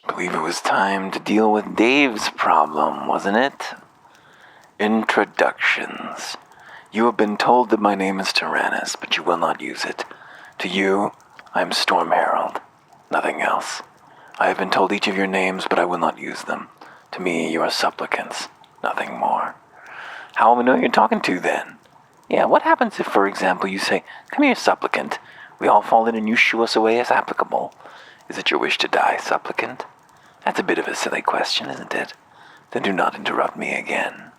Believe it was time to deal with Dave's problem, wasn't it? Introductions. You have been told that my name is Tyrannus, but you will not use it. To you, I am Storm Herald. Nothing else. I have been told each of your names, but I will not use them. To me, you are supplicants. Nothing more. How will we know who you're talking to, then? Yeah, what happens if, for example, you say, "Come here, supplicant." We all fall in and you shoo us away as applicable. Is it your wish to die, supplicant? That's a bit of a silly question, isn't it? Then do not interrupt me again.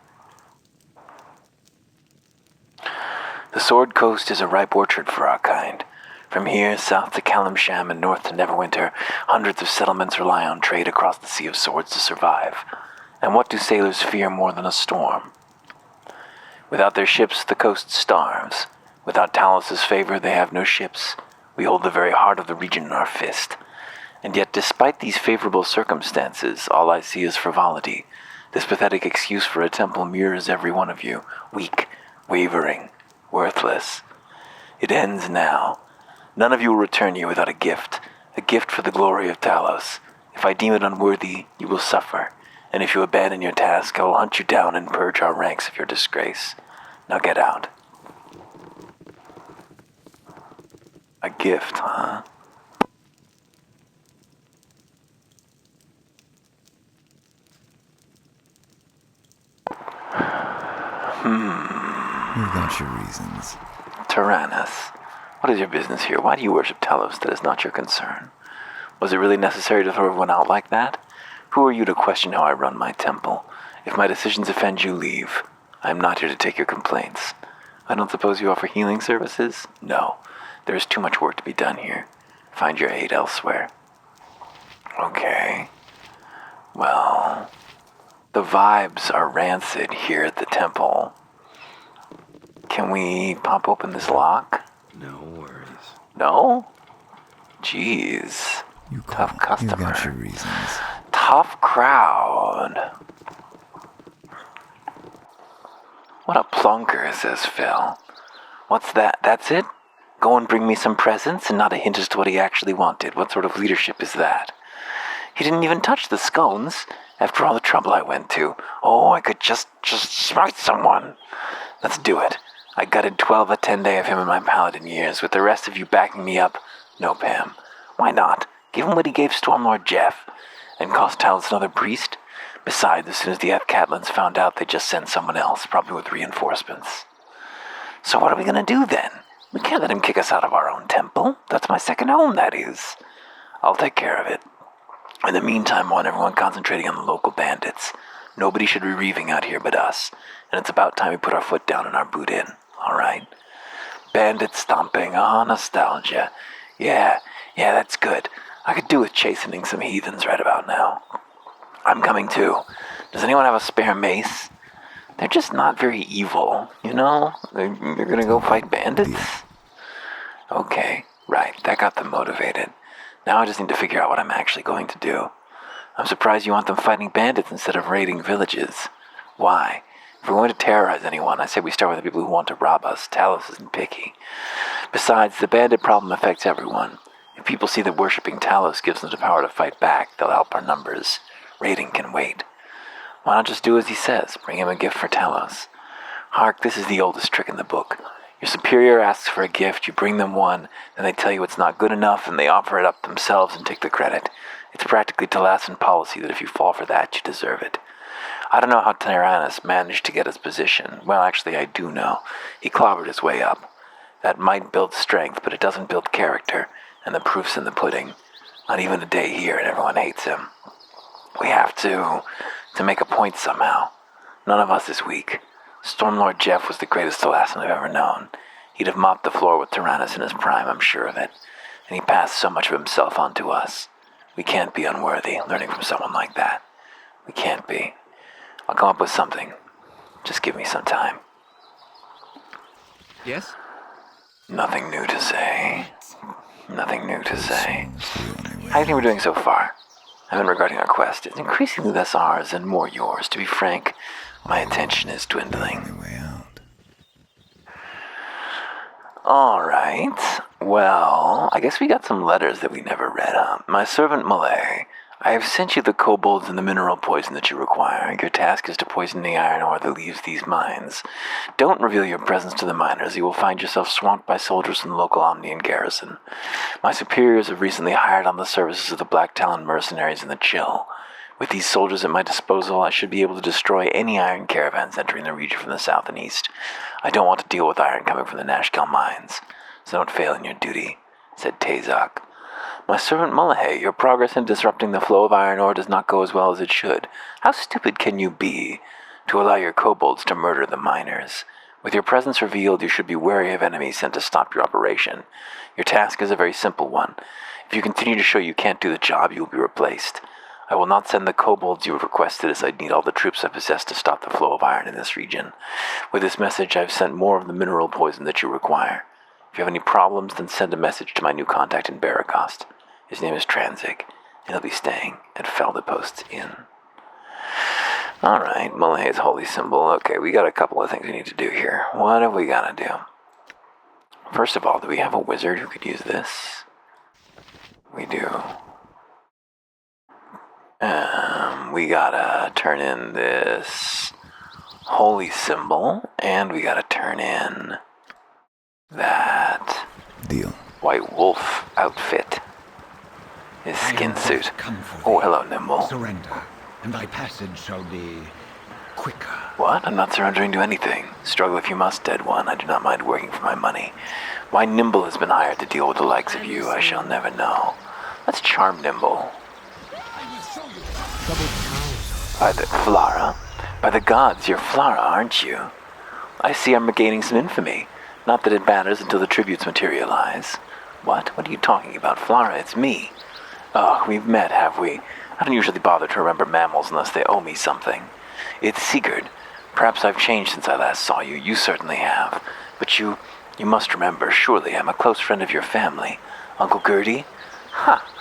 The Sword Coast is a ripe orchard for our kind. From here, south to Calimsham and north to Neverwinter, hundreds of settlements rely on trade across the Sea of Swords to survive. And what do sailors fear more than a storm? Without their ships, the coast starves. Without Talos' favor, they have no ships. We hold the very heart of the region in our fist. And yet, despite these favorable circumstances, all I see is frivolity. This pathetic excuse for a temple mirrors every one of you, weak, wavering, worthless. It ends now. None of you will return here without a gift for the glory of Talos. If I deem it unworthy, you will suffer, and if you abandon your task, I will hunt you down and purge our ranks of your disgrace. Now get out. A gift, huh? You've got your reasons. Tyrannus, what is your business here? Why do you worship Talos? That is not your concern. Was it really necessary to throw everyone out like that? Who are you to question how I run my temple? If my decisions offend you, leave. I am not here to take your complaints. I don't suppose you offer healing services? No. There is too much work to be done here. Find your aid elsewhere. Okay. Well, the vibes are rancid here at the temple. Can we pop open this lock? No worries. No? Jeez. Tough customer. You got your reasons. Tough crowd. What a plunker, says Phil. What's that? That's it? Go and bring me some presents and not a hint as to what he actually wanted. What sort of leadership is that? He didn't even touch the scones after all the trouble I went to. Oh, I could just smite someone. Let's do it. I gutted 12 a 10-day of him in my paladin years, with the rest of you backing me up. No, Pam. Why not? Give him what he gave Stormlord Jeff. And cost Talos another priest? Besides, as soon as the Catlins found out, they just sent someone else, probably with reinforcements. So what are we gonna do then? We can't let him kick us out of our own temple. That's my second home, that is. I'll take care of it. In the meantime, I want everyone concentrating on the local bandits. Nobody should be reaving out here but us, and it's about time we put our foot down and our boot in, all right? Bandit stomping, nostalgia. Yeah, that's good. I could do with chastening some heathens right about now. I'm coming too. Does anyone have a spare mace? They're just not very evil, you know? They're gonna go fight bandits? Okay, right, that got them motivated. Now I just need to figure out what I'm actually going to do. I'm surprised you want them fighting bandits instead of raiding villages. Why? If we're going to terrorize anyone, I say we start with the people who want to rob us. Talos isn't picky. Besides, the bandit problem affects everyone. If people see that worshipping Talos gives them the power to fight back, they'll help our numbers. Raiding can wait. Why not just do as he says? Bring him a gift for Talos. Hark, this is the oldest trick in the book. Your superior asks for a gift, you bring them one, then they tell you it's not good enough, and they offer it up themselves and take the credit. It's practically Talassian policy that if you fall for that, you deserve it. I don't know how Tyrannus managed to get his position. Well, actually, I do know. He clobbered his way up. That might build strength, but it doesn't build character, and the proof's in the pudding. Not even a day here, and everyone hates him. We have to make a point somehow. None of us is weak. Stormlord Jeff was the greatest Talassan I've ever known. He'd have mopped the floor with Tyrannus in his prime, I'm sure of it. And he passed so much of himself on to us. We can't be unworthy, learning from someone like that. We can't be. I'll come up with something. Just give me some time. Yes? Nothing new to say. Nothing new to say. The only way How do you think we're doing so far? I mean, regarding our quest, it's increasingly less ours and more yours. To be frank, my attention is dwindling. The way out. All right. Well, I guess we got some letters that we never read, huh? My servant Malay. I have sent you the kobolds and the mineral poison that you require. Your task is to poison the iron ore that leaves these mines. Don't reveal your presence to the miners. You will find yourself swamped by soldiers from the local Omnian garrison. My superiors have recently hired on the services of the Black Talon mercenaries in the Chill. With these soldiers at my disposal, I should be able to destroy any iron caravans entering the region from the south and east. I don't want to deal with iron coming from the Nashkel mines, so don't fail in your duty, said Tazok. My servant Mullahay, your progress in disrupting the flow of iron ore does not go as well as it should. How stupid can you be to allow your kobolds to murder the miners? With your presence revealed, you should be wary of enemies sent to stop your operation. Your task is a very simple one. If you continue to show you can't do the job, you will be replaced. I will not send the kobolds you have requested, as I need all the troops I possess to stop the flow of iron in this region. With this message, I have sent more of the mineral poison that you require. If you have any problems, then send a message to my new contact in Barakost. His name is Tranzig, and he'll be staying at Feldepost Inn. Alright, Mullahay's holy symbol. Okay, we got a couple of things we need to do here. What have we got to do? First of all, do we have a wizard who could use this? We do. We gotta turn in this holy symbol, and we gotta turn in that Deal. white wolf outfit. His skin suit. Oh, hello, Nimble. Surrender, and thy passage shall be quicker. What? I'm not surrendering to anything. Struggle if you must, dead one. I do not mind working for my money. Why Nimble has been hired to deal with the likes of you, I shall never know. Let's charm Nimble. By the Flara? By the gods, you're Flara, aren't you? I see I'm regaining some infamy. Not that it matters until the tributes materialize. What? What are you talking about, Flara? It's me. Oh, we've met, have we? I don't usually bother to remember mammals unless they owe me something. It's Sigurd. Perhaps I've changed since I last saw you. You certainly have. But you must remember, surely I'm a close friend of your family. Uncle Gertie? Ha!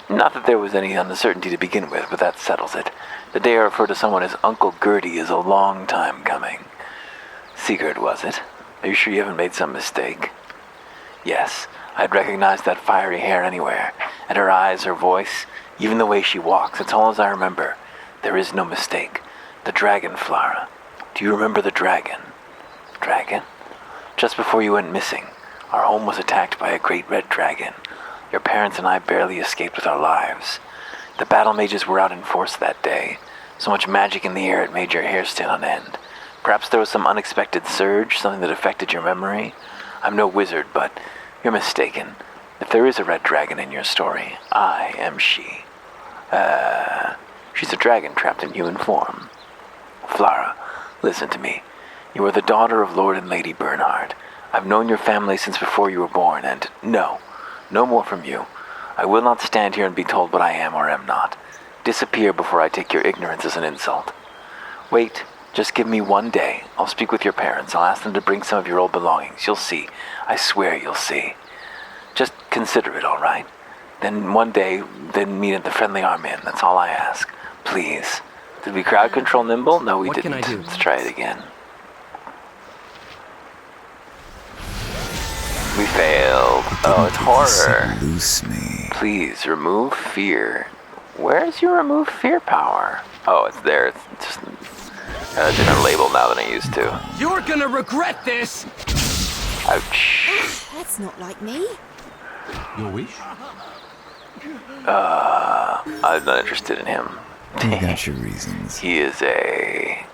Not that there was any uncertainty to begin with, but that settles it. The day I refer to someone as Uncle Gertie is a long time coming. Sigurd, was it? Are you sure you haven't made some mistake? Yes, I'd recognize that fiery hair anywhere, and her eyes, her voice, even the way she walks. It's all as I remember. There is no mistake. The dragon, Flara. Do you remember the dragon? Dragon? Just before you went missing, our home was attacked by a great red dragon. Your parents and I barely escaped with our lives. The battle mages were out in force that day. So much magic in the air it made your hair stand on end. Perhaps there was some unexpected surge, something that affected your memory. I'm no wizard, but you're mistaken. If there is a red dragon in your story, I am she. She's a dragon trapped in human form. Flara, listen to me. You are the daughter of Lord and Lady Bernhard. I've known your family since before you were born, and no more from you. I will not stand here and be told what I am or am not. Disappear before I take your ignorance as an insult. Wait, just give me one day. I'll speak with your parents. I'll ask them to bring some of your old belongings. You'll see. I swear you'll see. Just consider it, all right? Then one day, then meet at the Friendly Arm Inn. That's all I ask. Please. Did we crowd control Nimble? No, we didn't. What can I do? Let's try it again. We failed. Oh, it's horror. Loose me. Please, remove fear. Where's your remove fear power? Oh, it's there. It's just got a different label now than I used to. You're gonna regret this! Ouch. That's not like me. Your wish? I'm not interested in him. You got your reasons. He is a...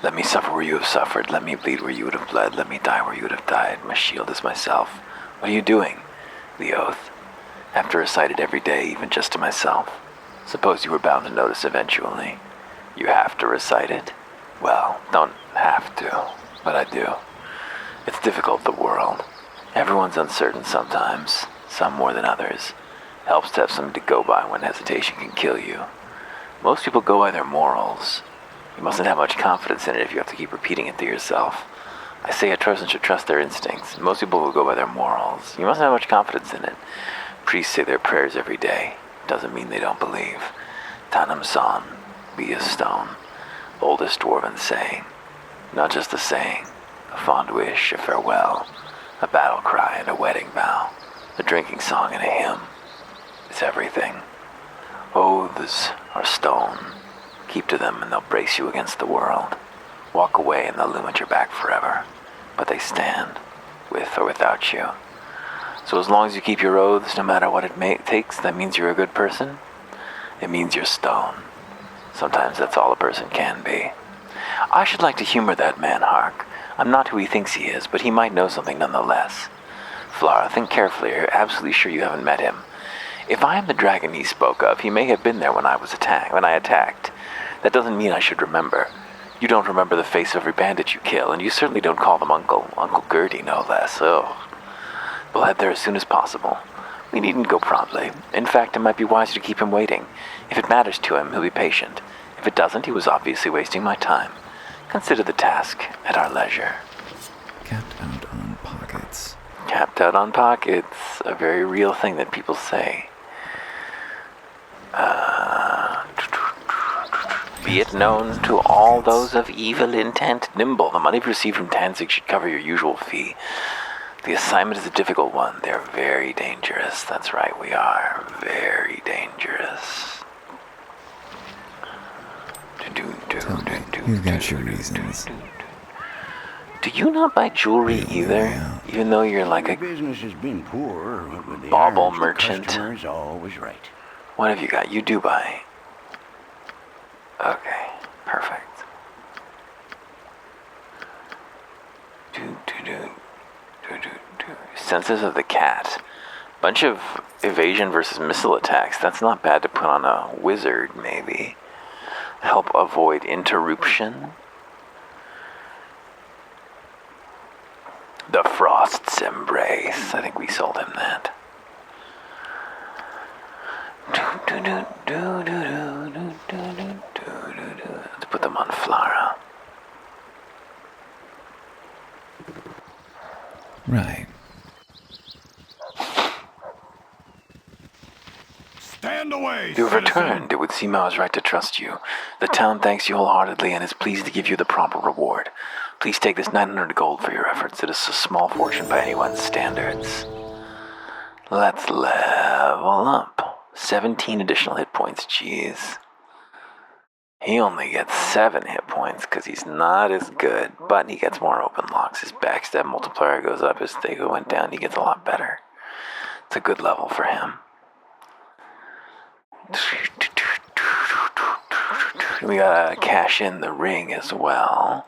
Let me suffer where you have suffered. Let me bleed where you would have bled. Let me die where you would have died. My shield is myself. What are you doing? The oath. Have to recite it every day, even just to myself. Suppose you were bound to notice eventually. You have to recite it? Well, don't have to, but I do. It's difficult, the world. Everyone's uncertain sometimes, some more than others. Helps to have something to go by when hesitation can kill you. Most people go by their morals. You mustn't have much confidence in it if you have to keep repeating it to yourself. I say a person should trust their instincts. Most people will go by their morals. You mustn't have much confidence in it. Priests say their prayers every day. Doesn't mean they don't believe. Tanam San, be a stone. Oldest dwarven saying. Not just a saying. A fond wish, a farewell. A battle cry and a wedding vow. A drinking song and a hymn. It's everything. Oh, the rose or stone. Keep to them and they'll brace you against the world. Walk away and they'll loom at your back forever. But they stand, with or without you. So as long as you keep your oaths, no matter what it takes, that means you're a good person. It means you're stone. Sometimes that's all a person can be. I should like to humor that man, Hark. I'm not who he thinks he is, but he might know something nonetheless. Flara, think carefully. You're absolutely sure you haven't met him. If I am the dragon he spoke of, he may have been there when I attacked. That doesn't mean I should remember. You don't remember the face of every bandit you kill, and you certainly don't call them Uncle Gertie, no less. Oh. We'll head there as soon as possible. We needn't go promptly. In fact, it might be wiser to keep him waiting. If it matters to him, he'll be patient. If it doesn't, he was obviously wasting my time. Consider the task at our leisure. Capped out on pockets. Capped out on pockets. A very real thing that people say. Be it known to all those of evil intent, nimble. The money received from Tanzig should cover your usual fee. The assignment is a difficult one. They're very dangerous. That's right, we are very dangerous. Tell me, you got your reasons. Do you not buy jewelry either? Yeah. Even though you're like a Business has been poor, but with the bauble urge, the merchant. customer is always right. What have you got? You do buy. Okay, perfect. Senses of the cat. Bunch of evasion versus missile attacks. That's not bad to put on a wizard, maybe. Help avoid interruption. The Frost's Embrace. I think we sold him that. Let's put them on Flara. Right. Stand away! You have returned. It would seem I was right to trust you. The town thanks you wholeheartedly and is pleased to give you the proper reward. Please take this 900 gold for your efforts. It is a small fortune by anyone's standards. Let's level up. 17 additional hit points, jeez. He only gets 7 hit points because he's not as good, but he gets more open locks. His backstab multiplier goes up, his stego went down, he gets a lot better. It's a good level for him. We gotta cash in the ring as well.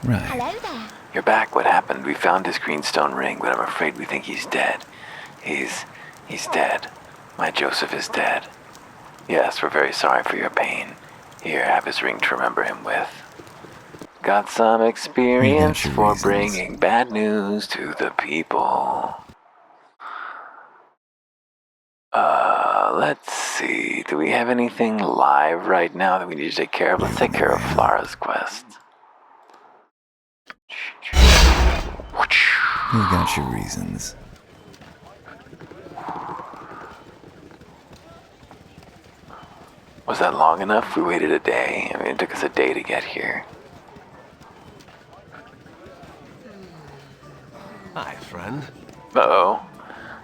Right. Hello there. You're back. What happened? We found his greenstone ring, but I'm afraid we think he's dead. He's dead. My Joseph is dead. Yes, we're very sorry for your pain. Here, have his ring to remember him with. Got some experience for reasons. bringing bad news to the people. Let's see. Do we have anything live right now that we need to take care of? Let's take care of Flara's quest. You got your reasons. Was that long enough? We waited a day. I mean, it took us a day to get here. Hi, friend. Uh-oh.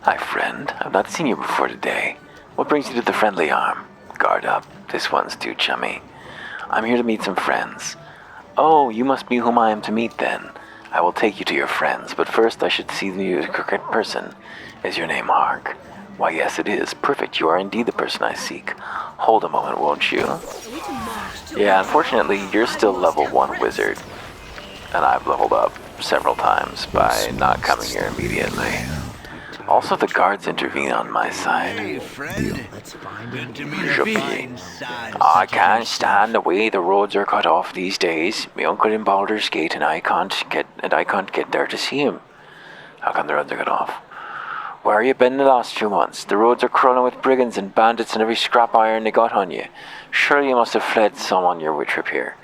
Hi, friend. I've not seen you before today. What brings you to the friendly arm? Guard up. This one's too chummy. I'm here to meet some friends. Oh, you must be whom I am to meet then. I will take you to your friends, but first I should see you as a correct person. Is your name Hark? Why, yes, it is. Perfect. You are indeed the person I seek. Hold a moment, won't you? Yeah, unfortunately, you're still level 1 wizard. And I've leveled up several times by not coming here immediately. Also, the guards intervene on my side. Hey, friend. Good to meet Should you. be. Fine side. I can't stand the way the roads are cut off these days. My uncle in Baldur's Gate and I can't get there to see him. How come the roads are cut off? Where you been the last few months? The roads are crawling with brigands and bandits and every scrap iron they got on you. Surely you must have fled some on your trip here.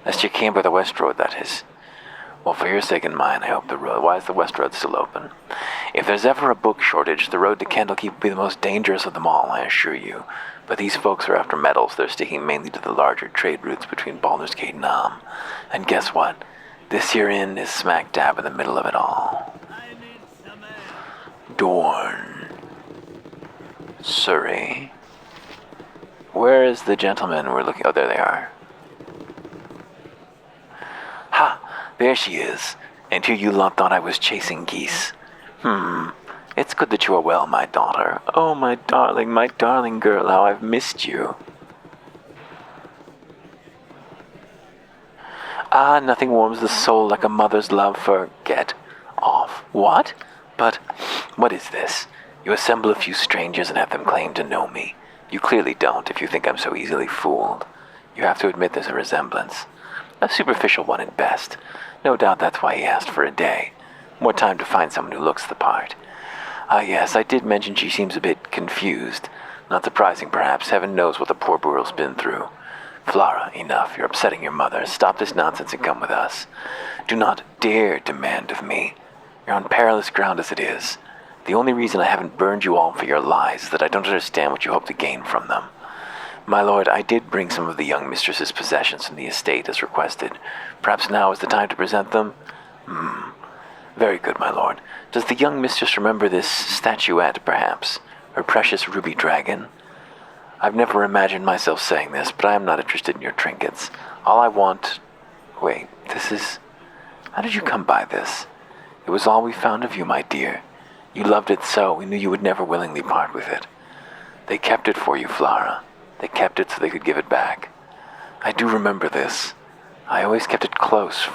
Lest you came by the west road, that is. Well, for your sake and mine, I hope the road... Why is the west road still open? If there's ever a book shortage, the road to Candlekeep will be the most dangerous of them all, I assure you. But these folks are after metals. They're sticking mainly to the larger trade routes between Baldur's Gate and Nam. And guess what? This here inn is smack dab in the middle of it all. Dorn. Surrey. Where is the gentleman we're looking? Oh, there they are. Ha! There she is. And here you lot thought I was chasing geese. It's good that you are well, my daughter. Oh, my darling girl, how I've missed you. Ah, nothing warms the soul like a mother's love for... Get off. What? But what is this? You assemble a few strangers and have them claim to know me. You clearly don't if you think I'm so easily fooled. You have to admit there's a resemblance. A superficial one at best. No doubt that's why he asked for a day. More time to find someone who looks the part. Ah, yes, I did mention she seems a bit confused. Not surprising, perhaps. Heaven knows what the poor girl's been through. Flora, enough. You're upsetting your mother. Stop this nonsense and come with us. Do not dare demand of me. You're on perilous ground as it is. The only reason I haven't burned you all for your lies is that I don't understand what you hope to gain from them. My lord, I did bring some of the young mistress's possessions from the estate as requested. Perhaps now is the time to present them? Very good, my lord. Does the young mistress remember this statuette, perhaps? Her precious ruby dragon? I've never imagined myself saying this, but I am not interested in your trinkets. All I want... Wait, this is... How did you come by this? It was all we found of you, my dear. You loved it so, we knew you would never willingly part with it. They kept it for you, Flora. They kept it so they could give it back. I do remember this. I always kept it close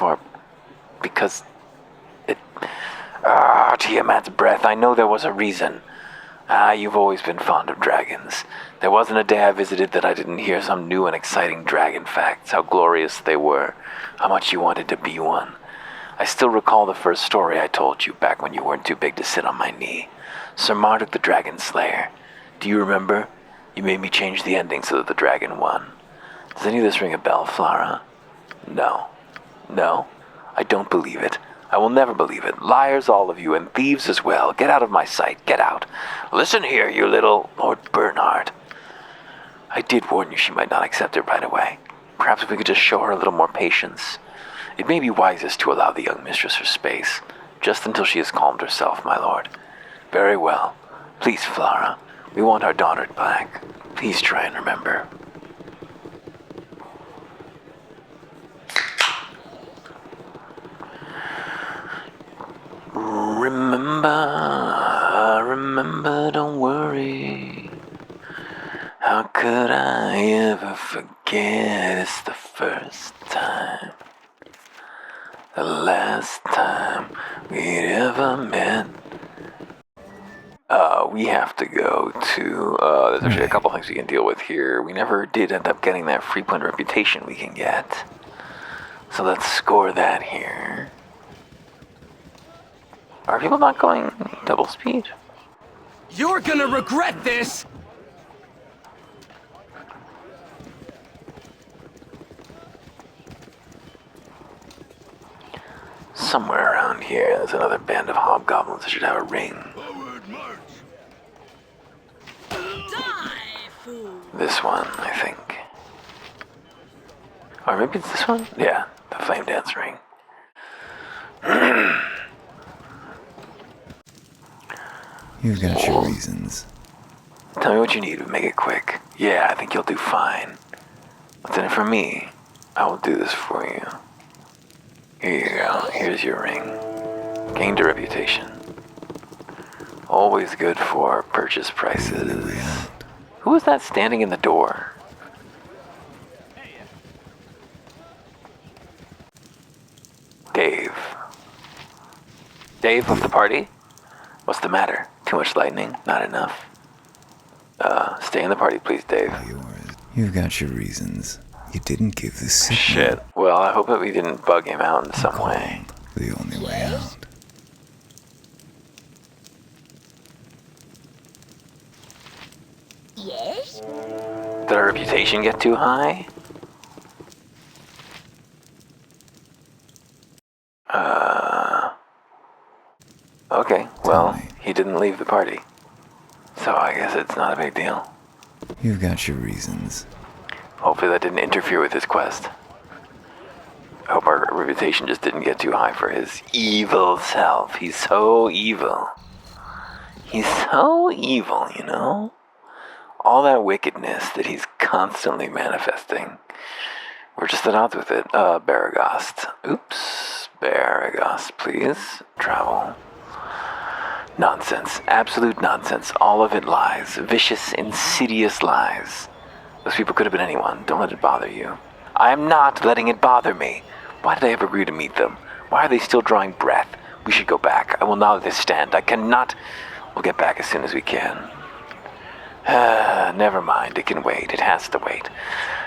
because it... Tiamat's breath, I know there was a reason. You've always been fond of dragons. There wasn't a day I visited that I didn't hear some new and exciting dragon facts, how glorious they were, how much you wanted to be one. I still recall the first story I told you back when you weren't too big to sit on my knee. Sir Marduk the Dragon Slayer. Do you remember? You made me change the ending so that the dragon won. Does any of this ring a bell, Flora? No. No? I don't believe it. I will never believe it. Liars, all of you, and thieves as well. Get out of my sight. Get out. Listen here, you little... Lord Bernard. I did warn you she might not accept it right away. Perhaps if we could just show her a little more patience. It may be wisest to allow the young mistress her space, just until she has calmed herself, my lord. Very well. Please, Flora. We want our daughter back. Please try and remember. Remember, don't worry. How could I ever forget? It's the first time, the last time we'd ever met. We have to go to, there's actually a couple things we can deal with here. We never did end up getting that frequent reputation we can get. So let's score that here. Are people not going double speed? You're gonna regret this! Somewhere around here, there's another band of hobgoblins that should have a ring. Forward march. Die, fool! This one, I think. Or maybe it's this one? Yeah, the flame dance ring. You've got your reasons. Tell me what you need, but make it quick. Yeah, I think you'll do fine. What's in it for me? I will do this for you. Here you go. Here's your ring. Gained a reputation. Always good for purchase prices. Who is that standing in the door? Dave. Dave of the party? What's the matter? Too much lightning? Not enough? Stay in the party, please, Dave. You've got your reasons. You didn't give the signal. Shit. Well, I hope that we didn't bug him out in some way. The only way out. Yes? Did our reputation get too high? Okay, well, he didn't leave the party. So I guess it's not a big deal. You've got your reasons. Hopefully that didn't interfere with his quest. I hope our reputation just didn't get too high for his evil self. He's so evil. He's so evil, you know? All that wickedness that he's constantly manifesting. We're just at odds with it. Baragast. Oops. Baragast, please. Travel. Nonsense. Absolute nonsense. All of it lies. Vicious, insidious lies. Those people could have been anyone. Don't let it bother you. I am not letting it bother me. Why did I ever agree to meet them? Why are they still drawing breath? We should go back. I will not let this stand. I cannot. We'll get back as soon as we can. Never mind. It can wait. It has to wait.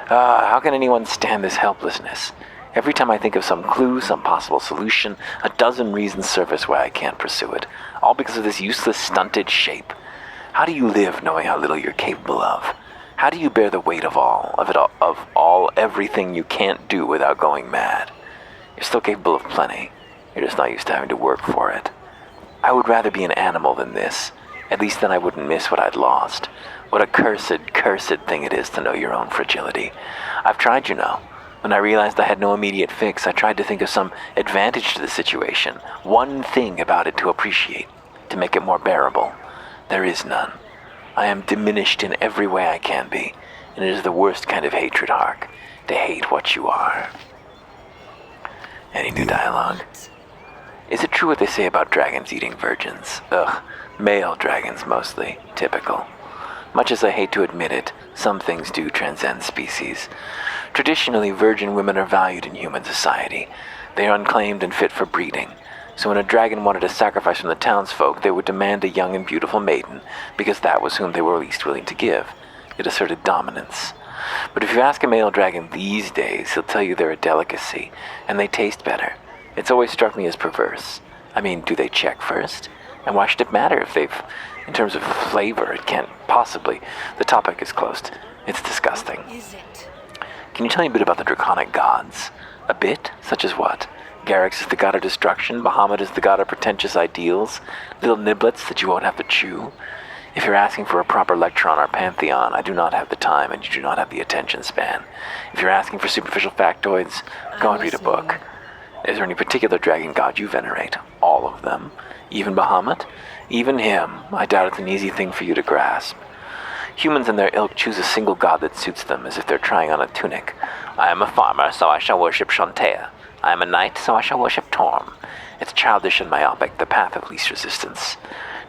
How can anyone stand this helplessness? Every time I think of some clue, some possible solution, a dozen reasons surface why I can't pursue it. All because of this useless, stunted shape. How do you live knowing how little you're capable of? How do you bear the weight of everything you can't do without going mad? You're still capable of plenty. You're just not used to having to work for it. I would rather be an animal than this. At least then I wouldn't miss what I'd lost. What a cursed thing it is to know your own fragility. I've tried, you know. When I realized I had no immediate fix, I tried to think of some advantage to the situation. One thing about it to appreciate, to make it more bearable. There is none. I am diminished in every way I can be, and it is the worst kind of hatred, Hark, to hate what you are. Any new dialogue? Is it true what they say about dragons eating virgins? Ugh, male dragons mostly. Typical. Much as I hate to admit it, some things do transcend species. Traditionally, virgin women are valued in human society. They are unclaimed and fit for breeding. So when a dragon wanted a sacrifice from the townsfolk, they would demand a young and beautiful maiden, because that was whom they were least willing to give. It asserted dominance. But if you ask a male dragon these days, he'll tell you they're a delicacy, and they taste better. It's always struck me as perverse. I mean, do they check first? And why should it matter if they've... In terms of flavor, it can't possibly. The topic is closed. It's disgusting. Is it? Can you tell me a bit about the draconic gods? A bit? Such as what? Garrix is the god of destruction, Bahamut is the god of pretentious ideals, little niblets that you won't have to chew. If you're asking for a proper lecture on our pantheon, I do not have the time and you do not have the attention span. If you're asking for superficial factoids, go and read a book. Is there any particular dragon god you venerate? All of them? Even Bahamut? Even him, I doubt it's an easy thing for you to grasp. Humans and their ilk choose a single god that suits them, as if they're trying on a tunic. I am a farmer, so I shall worship Shantea. I am a knight, so I shall worship Torm. It's childish and myopic, the path of least resistance.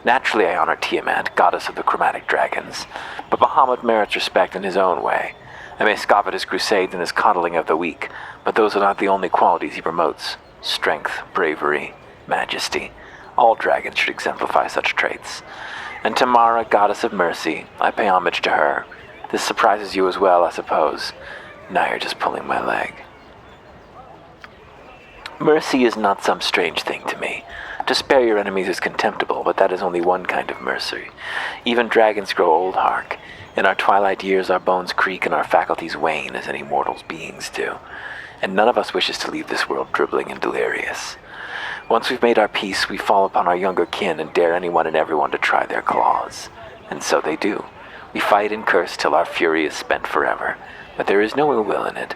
Naturally, I honor Tiamat, goddess of the chromatic dragons, but Bahamut merits respect in his own way. I may scoff at his crusades and his coddling of the weak, but those are not the only qualities he promotes. Strength, bravery, majesty. All dragons should exemplify such traits. And Tamara, goddess of mercy, I pay homage to her. This surprises you as well, I suppose. Now you're just pulling my leg. Mercy is not some strange thing to me. To spare your enemies is contemptible, but that is only one kind of mercy. Even dragons grow old, Hark. In our twilight years, our bones creak and our faculties wane, as any mortal's beings do. And none of us wishes to leave this world dribbling and delirious. Once we've made our peace, we fall upon our younger kin and dare anyone and everyone to try their claws. And so they do. We fight and curse till our fury is spent forever. But there is no ill will in it.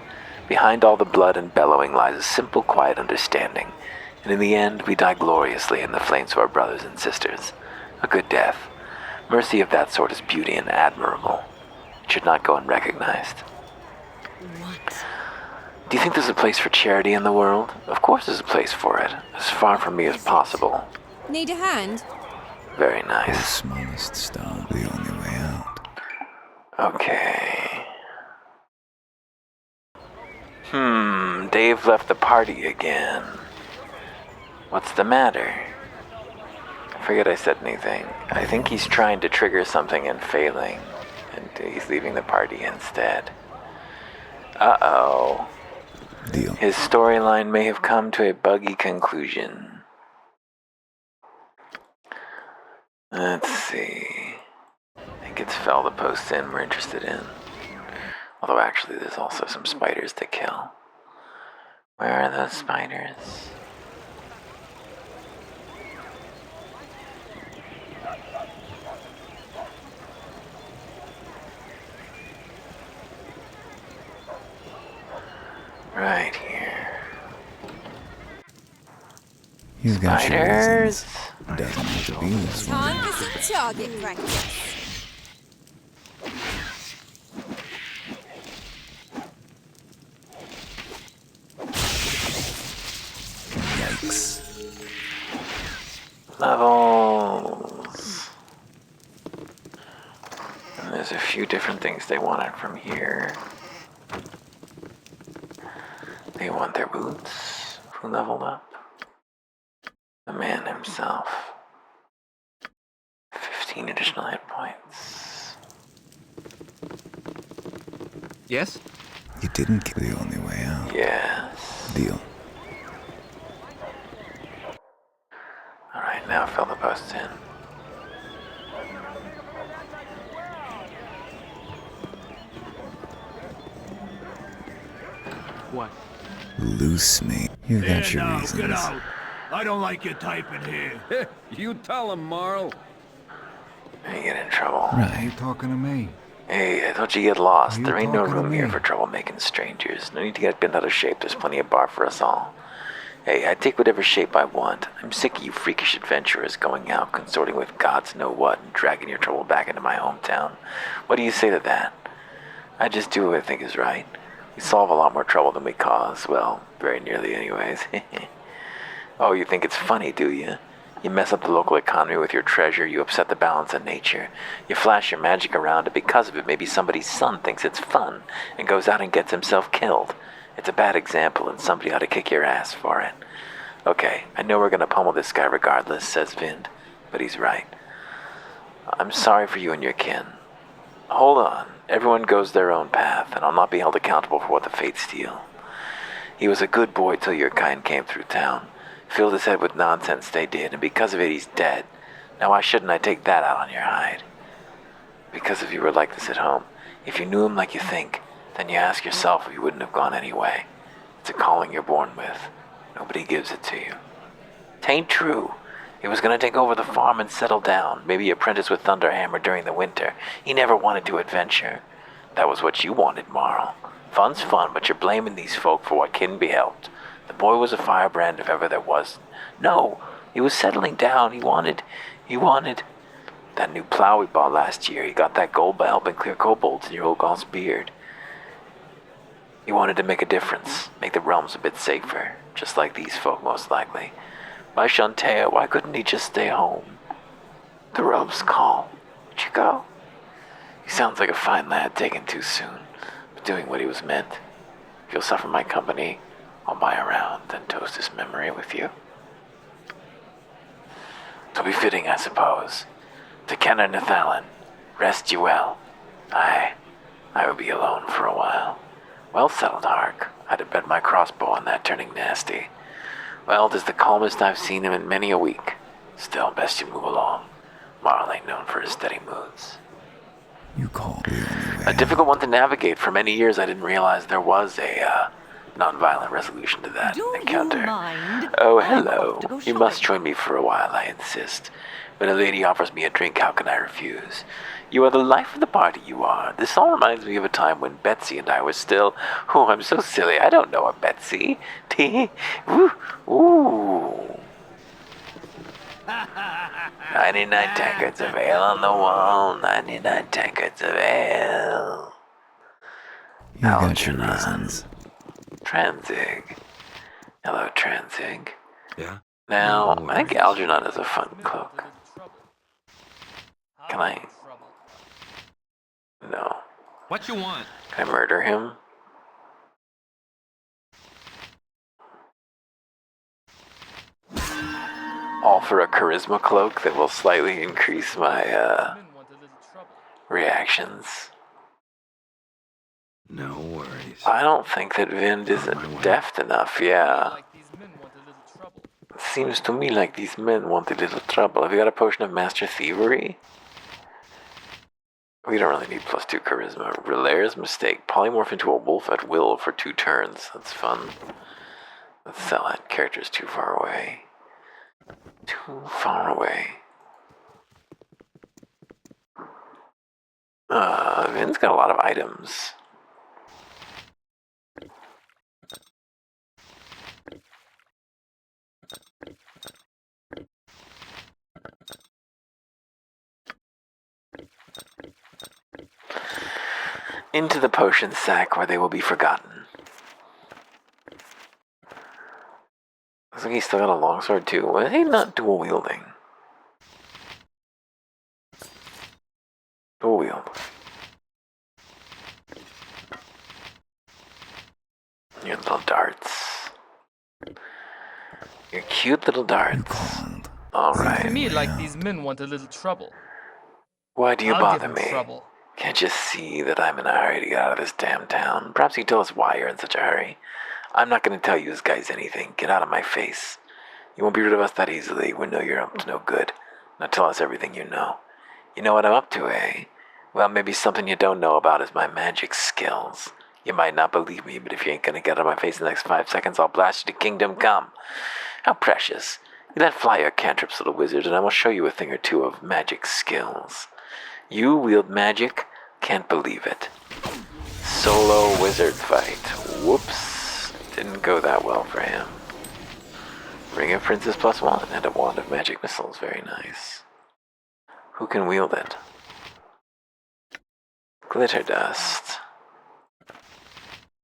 Behind all the blood and bellowing lies a simple, quiet understanding. And in the end, we die gloriously in the flames of our brothers and sisters. A good death. Mercy of that sort is beauty and admirable. It should not go unrecognized. What? Do you think there's a place for charity in the world? Of course there's a place for it. As far from me as possible. Need a hand? Very The nice. smallest stone, the only way out. Okay. Dave left the party again. What's the matter? I forget I said anything. I think he's trying to trigger something and failing. And he's leaving the party instead. Uh-oh. Deal. His storyline may have come to a buggy conclusion. Let's see. I think it's Fel the post in we're interested in. Although actually there's also some spiders to kill. Where are those spiders? Right here. You've got your Spiders. reasons. Doesn't have to be this way. Time for some target practice. There's a few different things they wanted from here. They want their boots. Who leveled up? The man himself. 15 additional hit points. Yes? You didn't kill the only way out. Yes. Deal. Alright, now fill the posts in. What? Loose me. You got your Get reasons. out. I don't like your type in here. You tell him, Marl. You get in trouble. Are Right. you talking to me? Hey, I thought you get lost. Are you There ain't no talking to room here me? for troublemaking strangers. No need to get bent out of shape. There's plenty of bar for us all. Hey, I take whatever shape I want. I'm sick of you freakish adventurers going out, consorting with gods know what, and dragging your trouble back into my hometown. What do you say to that? I just do what I think is right. We solve a lot more trouble than we cause. Well, very nearly anyways. Oh, you think it's funny, do you? You mess up the local economy with your treasure, you upset the balance of nature. You flash your magic around, and because of it, maybe somebody's son thinks it's fun and goes out and gets himself killed. It's a bad example, and somebody ought to kick your ass for it. Okay, I know we're gonna pummel this guy regardless, says Vind, but he's right. I'm sorry for you and your kin. Hold on, everyone goes their own path, and I'll not be held accountable for what the fates deal. He was a good boy till your kind came through town. Filled his head with nonsense they did, and because of it he's dead. Now why shouldn't I take that out on your hide? Because if you were like this at home, if you knew him like you think, then you ask yourself if you wouldn't have gone anyway. It's a calling you're born with. Nobody gives it to you. Tain't true. He was gonna take over the farm and settle down, maybe apprentice with Thunderhammer during the winter. He never wanted to adventure. That was what you wanted, Marl. Fun's fun, but you're blaming these folk for what couldn't be helped. The boy was a firebrand if ever there was. No, he was settling down. He wanted that new plow we bought last year. He got that gold by helping clear kobolds in your old Gaul's beard. He wanted to make a difference, make the realms a bit safer, just like these folk most likely. My Shantea, why couldn't he just stay home? The realms call. Would you go? He sounds like a fine lad taken too soon, but doing what he was meant. If you'll suffer my company, I'll buy a round and toast his memory with you. It'll be fitting, I suppose. To Kenner Nathalan, rest you well. I will be alone for a while. Well settled, Hark. I'd have bet my crossbow on that turning nasty. Well, 'tis the calmest I've seen him in many a week. Still, best you move along. Marl ain't known for his steady moods. You called the only way A difficult one to navigate. For many years, I didn't realize there was a non-violent resolution to that Do encounter. you mind? Oh, I'm hello. off to go You shopping. must join me for a while, I insist. When a lady offers me a drink, how can I refuse? You are the life of the party, you are. This all reminds me of a time when Betsy and I were still... Oh, I'm so silly. I don't know a Betsy. Ooh. Ooh. 99 tankards of ale on the wall. 99 tankards of ale. You got your Algernon. reasons. Transig. Hello, Transig. Yeah? Now, No I think worries. Algernon is a fun cloak. Can I? No. What you want? Can I murder him? All for a charisma cloak that will slightly increase my, reactions. No worries. I don't think that Vind is On my way. deft enough, yeah. Seems to me like these men want a little trouble. Have you got a potion of master thievery? We don't really need +2 charisma. Relaire's mistake. Polymorph into a wolf at will for 2 turns. That's fun. Let's sell it. Character's too far away. Too far away. Vin's got a lot of items. Into the potion sack where they will be forgotten. Looks like he's still got a longsword too. Why is he not dual wielding? Dual wield. little darts. Your cute little You darts. called. All Seems to right. me like these men want a little trouble. Why do you I'll bother give me? them trouble. Can't you see that I'm in a hurry to get out of this damn town? Perhaps you tell us why you're in such a hurry. I'm not going to tell you this guys anything. Get out of my face. You won't be rid of us that easily. We know you're up to no good. Now tell us everything you know. You know what I'm up to, eh? Well, maybe something you don't know about is my magic skills. You might not believe me, but if you ain't gonna get out of my face in the next 5 seconds, I'll blast you to kingdom come. How precious. You let fly your cantrips, little wizard, and I will show you a thing or two of magic skills. You wield magic? Can't believe it. Solo wizard fight. Whoops. Didn't go that well for him. Ring of Princess +1 and a wand of magic missiles. Very nice. Who can wield it? Glitter dust.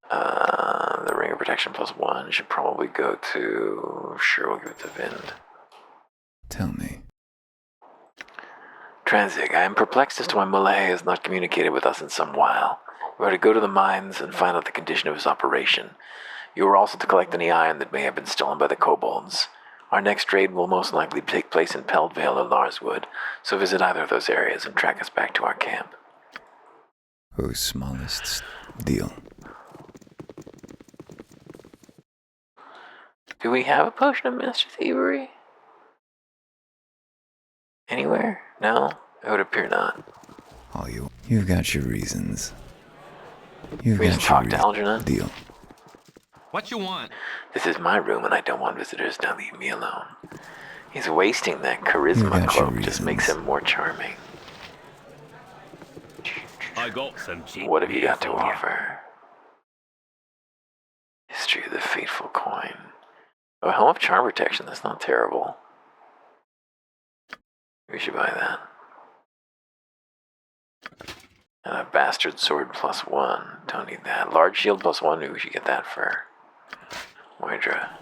The ring of protection +1 should probably go to... Sure, we'll give it to Vind. Tell me. Tranzig, I am perplexed as to why Mulay has not communicated with us in some while. We are to go to the mines and find out the condition of his operation. You are also to collect any iron that may have been stolen by the kobolds. Our next raid will most likely take place in Peldvale or Larswood, so visit either of those areas and track us back to our camp. Oh, smallest deal. Do we have a potion of master thievery? Anywhere? No? It would appear not. All you. You've got your reasons. You've We got just your talk to Algernon? deal. What you want? This is my room and I don't want visitors. Now leave me alone. He's wasting that You charisma got your cloak. Just makes reasons. him more charming. I got some cheap What have you beer got to for ya. offer? History of the Fateful Coin. Oh, Helm of Charm Protection. That's not terrible. We should buy that. And a Bastard Sword +1. Don't need that. Large Shield +1. Maybe we should get that for Moidra.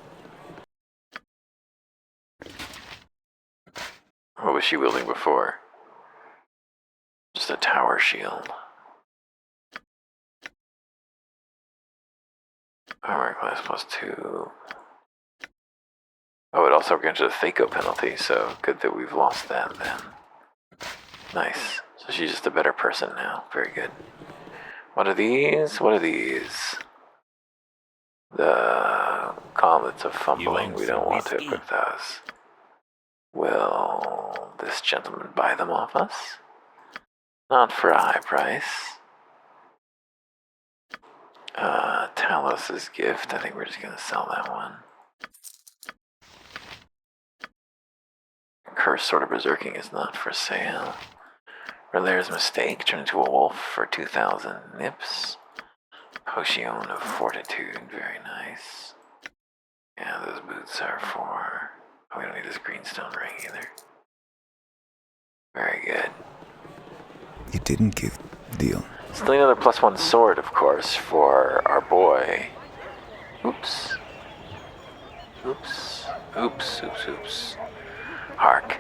What was she wielding before? Just a tower shield. Armor class +2. Oh, it also grants a Thaco penalty, so good that we've lost that then. Nice. So she's just a better person now. Very good. What are these? What are these? The gauntlets of fumbling. want We don't some want to whiskey? equip those. Will this gentleman buy them off us? Not for a high price. Talos' gift. I think we're just gonna sell that one. Cursed Sword of Berserking is not for sale. Relaire's Mistake, turn into a wolf for 2,000 nips. Potion of Fortitude, very nice. Yeah, those boots are for... Oh, we don't need this greenstone ring either. Very good. You didn't give deal. Still another +1 sword, of course, for our boy. Oops. Oops. Oops, oops, oops. Hark.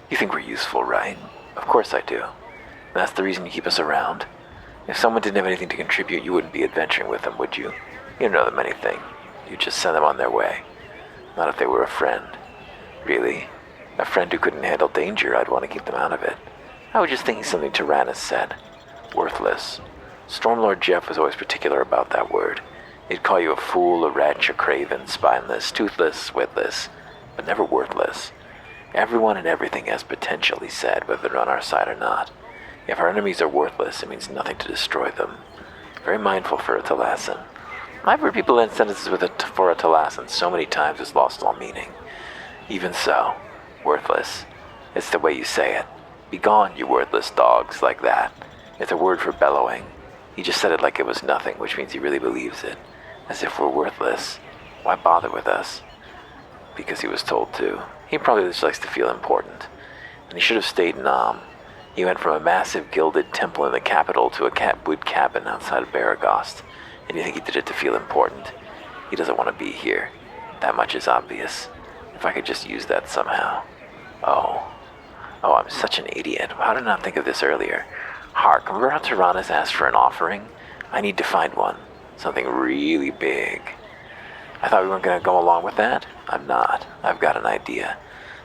You think we're useful, right? Of course I do. That's the reason you keep us around. If someone didn't have anything to contribute, you wouldn't be adventuring with them, would you? You don't know them anything. You'd just send them on their way. Not if they were a friend. Really? A friend who couldn't handle danger, I'd want to keep them out of it. I was just thinking something Tyrannus said. Worthless. Stormlord Jeff was always particular about that word. He'd call you a fool, a wretch, a craven, spineless, toothless, witless, but never worthless. Everyone and everything has potential, he said, whether they're on our side or not. If our enemies are worthless, it means nothing to destroy them. Very mindful for a Talassan. I've heard people end sentences for a Talassan so many times it's lost all meaning. Even so, worthless. It's the way you say it. Be gone, you worthless dogs, like that. It's a word for bellowing. He just said it like it was nothing, which means he really believes it. As if we're worthless. Why bother with us? Because he was told to. He probably just likes to feel important. And he should have stayed in Nam. He went from a massive gilded temple in the capital to a wood cabin outside of Baragost. And you think he did it to feel important? He doesn't want to be here. That much is obvious. If I could just use that somehow. Oh, I'm such an idiot. How did I not think of this earlier? Hark, remember how Tyrannus asked for an offering? I need to find one. Something really big. I thought we weren't going to go along with that. I'm not. I've got an idea.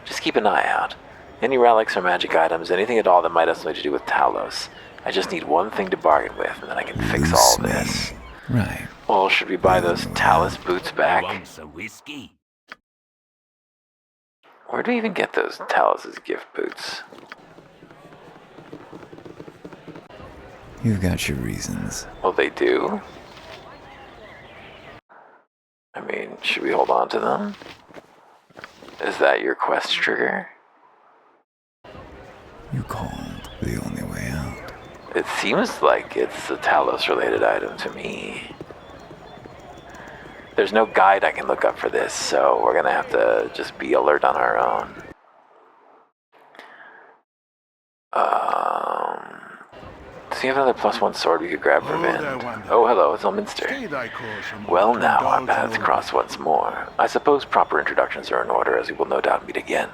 Just keep an eye out. Any relics or magic items, anything at all that might have something to do with Talos. I just need one thing to bargain with, and then I can fix all Loose this. me. Right. Well, should we buy those Yeah. Talos boots back? Want some whiskey? Where do we even get those Talos' gift boots? You've got your reasons. Well, they do. I mean, should we hold on to them? Is that your quest trigger? You called the only way out. It seems like it's a Talos-related item to me. There's no guide I can look up for this, so we're gonna have to just be alert on our own. Does he have another +1 sword we could grab for Vind? Oh, hello, it's Elminster. Well, now our paths cross once more. I suppose proper introductions are in order, as we will no doubt meet again.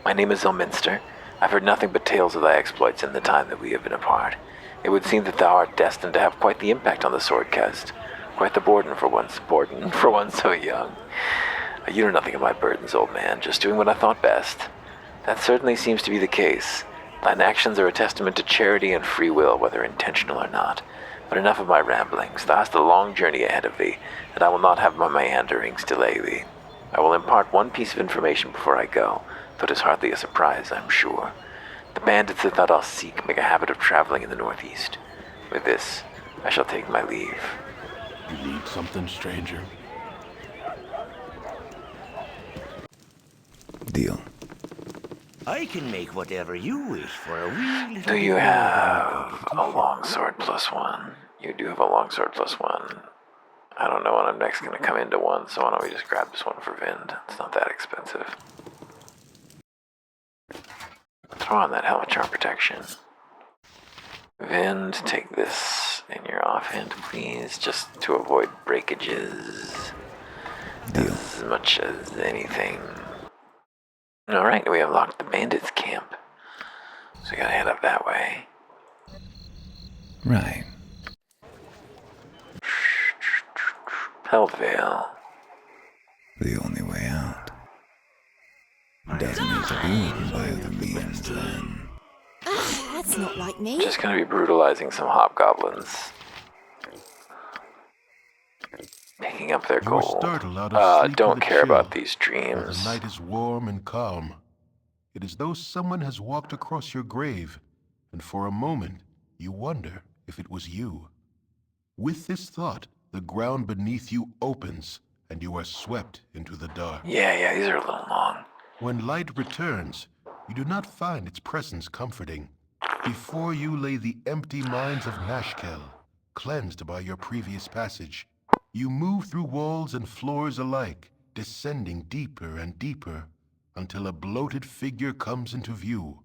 My name is Elminster. I've heard nothing but tales of thy exploits in the time that we have been apart. It would seem that thou art destined to have quite the impact on the Swordcast. Quite the burden for one so young. You know nothing of my burdens, old man, just doing what I thought best. That certainly seems to be the case. Thine actions are a testament to charity and free will, whether intentional or not. But enough of my ramblings. Thou hast a long journey ahead of thee, and I will not have my meanderings delay thee. I will impart one piece of information before I go, though it is hardly a surprise, I'm sure. The bandits that thou dost seek make a habit of traveling in the northeast. With this, I shall take my leave. You need something, stranger? Deal. I can make whatever you wish for a wee little Do you have a longsword +1? You do have a longsword +1. I don't know when I'm next going to come into one, so why don't we just grab this one for Vind? It's not that expensive. Throw on that Helmet Charm Protection. Vind, take this in your offhand, please, just to avoid breakages. Deal. As much as anything. Alright, we unlocked the bandits' camp. So we gotta head up that way. Right. Peltvale. The only way out. Doesn't need to be opened by other means, then. That's not like me. Just gonna be brutalizing some hobgoblins. Picking up their You were gold. startled out of sleep Don't with a care chill. about these For dreams. the night is warm and calm. It is though someone has walked across your grave, and for a moment you wonder if it was you. With this thought, the ground beneath you opens, and you are swept into the dark. Yeah, these are a little long. When light returns, you do not find its presence comforting. Before you lay the empty mines of Nashkel, cleansed by your previous passage. You move through walls and floors alike, descending deeper and deeper, until a bloated figure comes into view.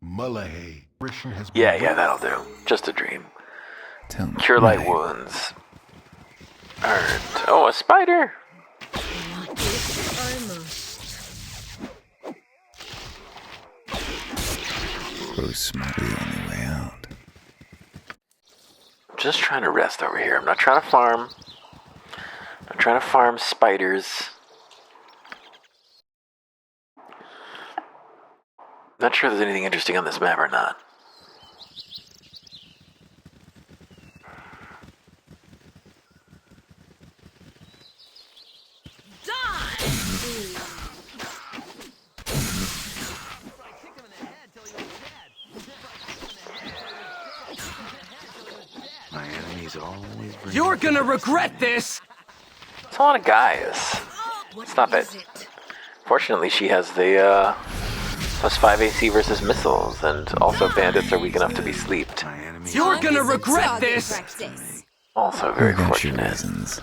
Mullahay. Has been Yeah, that'll do. Just a dream. Tell me. Cure light Right. wounds. Earned. Oh, a spider! Grow smart. The only way out. I'm just trying to rest over here. I'm not trying to farm. I'm trying to farm spiders. Not sure if there's anything interesting on this map or not. My enemies always bring You're gonna regret this! It's a lot of guys. It's not bad. Fortunately, she has the +5 AC versus missiles, and also bandits are weak enough to be sleeped. my enemies. You're gonna Time is regret target this! practice. Also very You got your fortunate. reasons.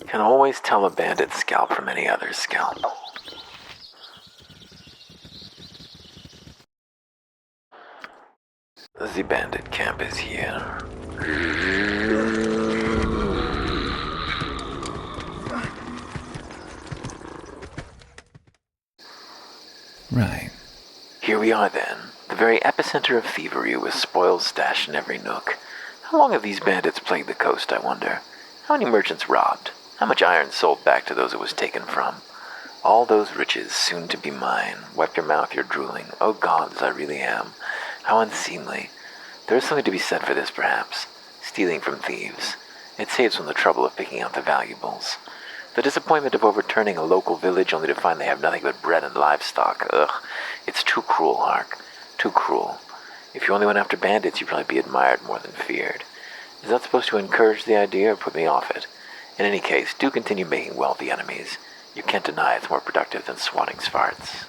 Can always tell a bandit's scalp from any other scalp. The bandit camp is here. Right. Here we are then, the very epicenter of thievery with spoils stashed in every nook. How long have these bandits plagued the coast, I wonder? How many merchants robbed? How much iron sold back to those it was taken from? All those riches soon to be mine. Wipe your mouth, you're drooling. Oh gods, I really am. How unseemly. There is something to be said for this, perhaps. Stealing from thieves. It saves them the trouble of picking out the valuables. The disappointment of overturning a local village only to find they have nothing but bread and livestock. Ugh. It's too cruel, Hark. Too cruel. If you only went after bandits, you'd probably be admired more than feared. Is that supposed to encourage the idea or put me off it? In any case, do continue making wealthy enemies. You can't deny it's more productive than swatting farts.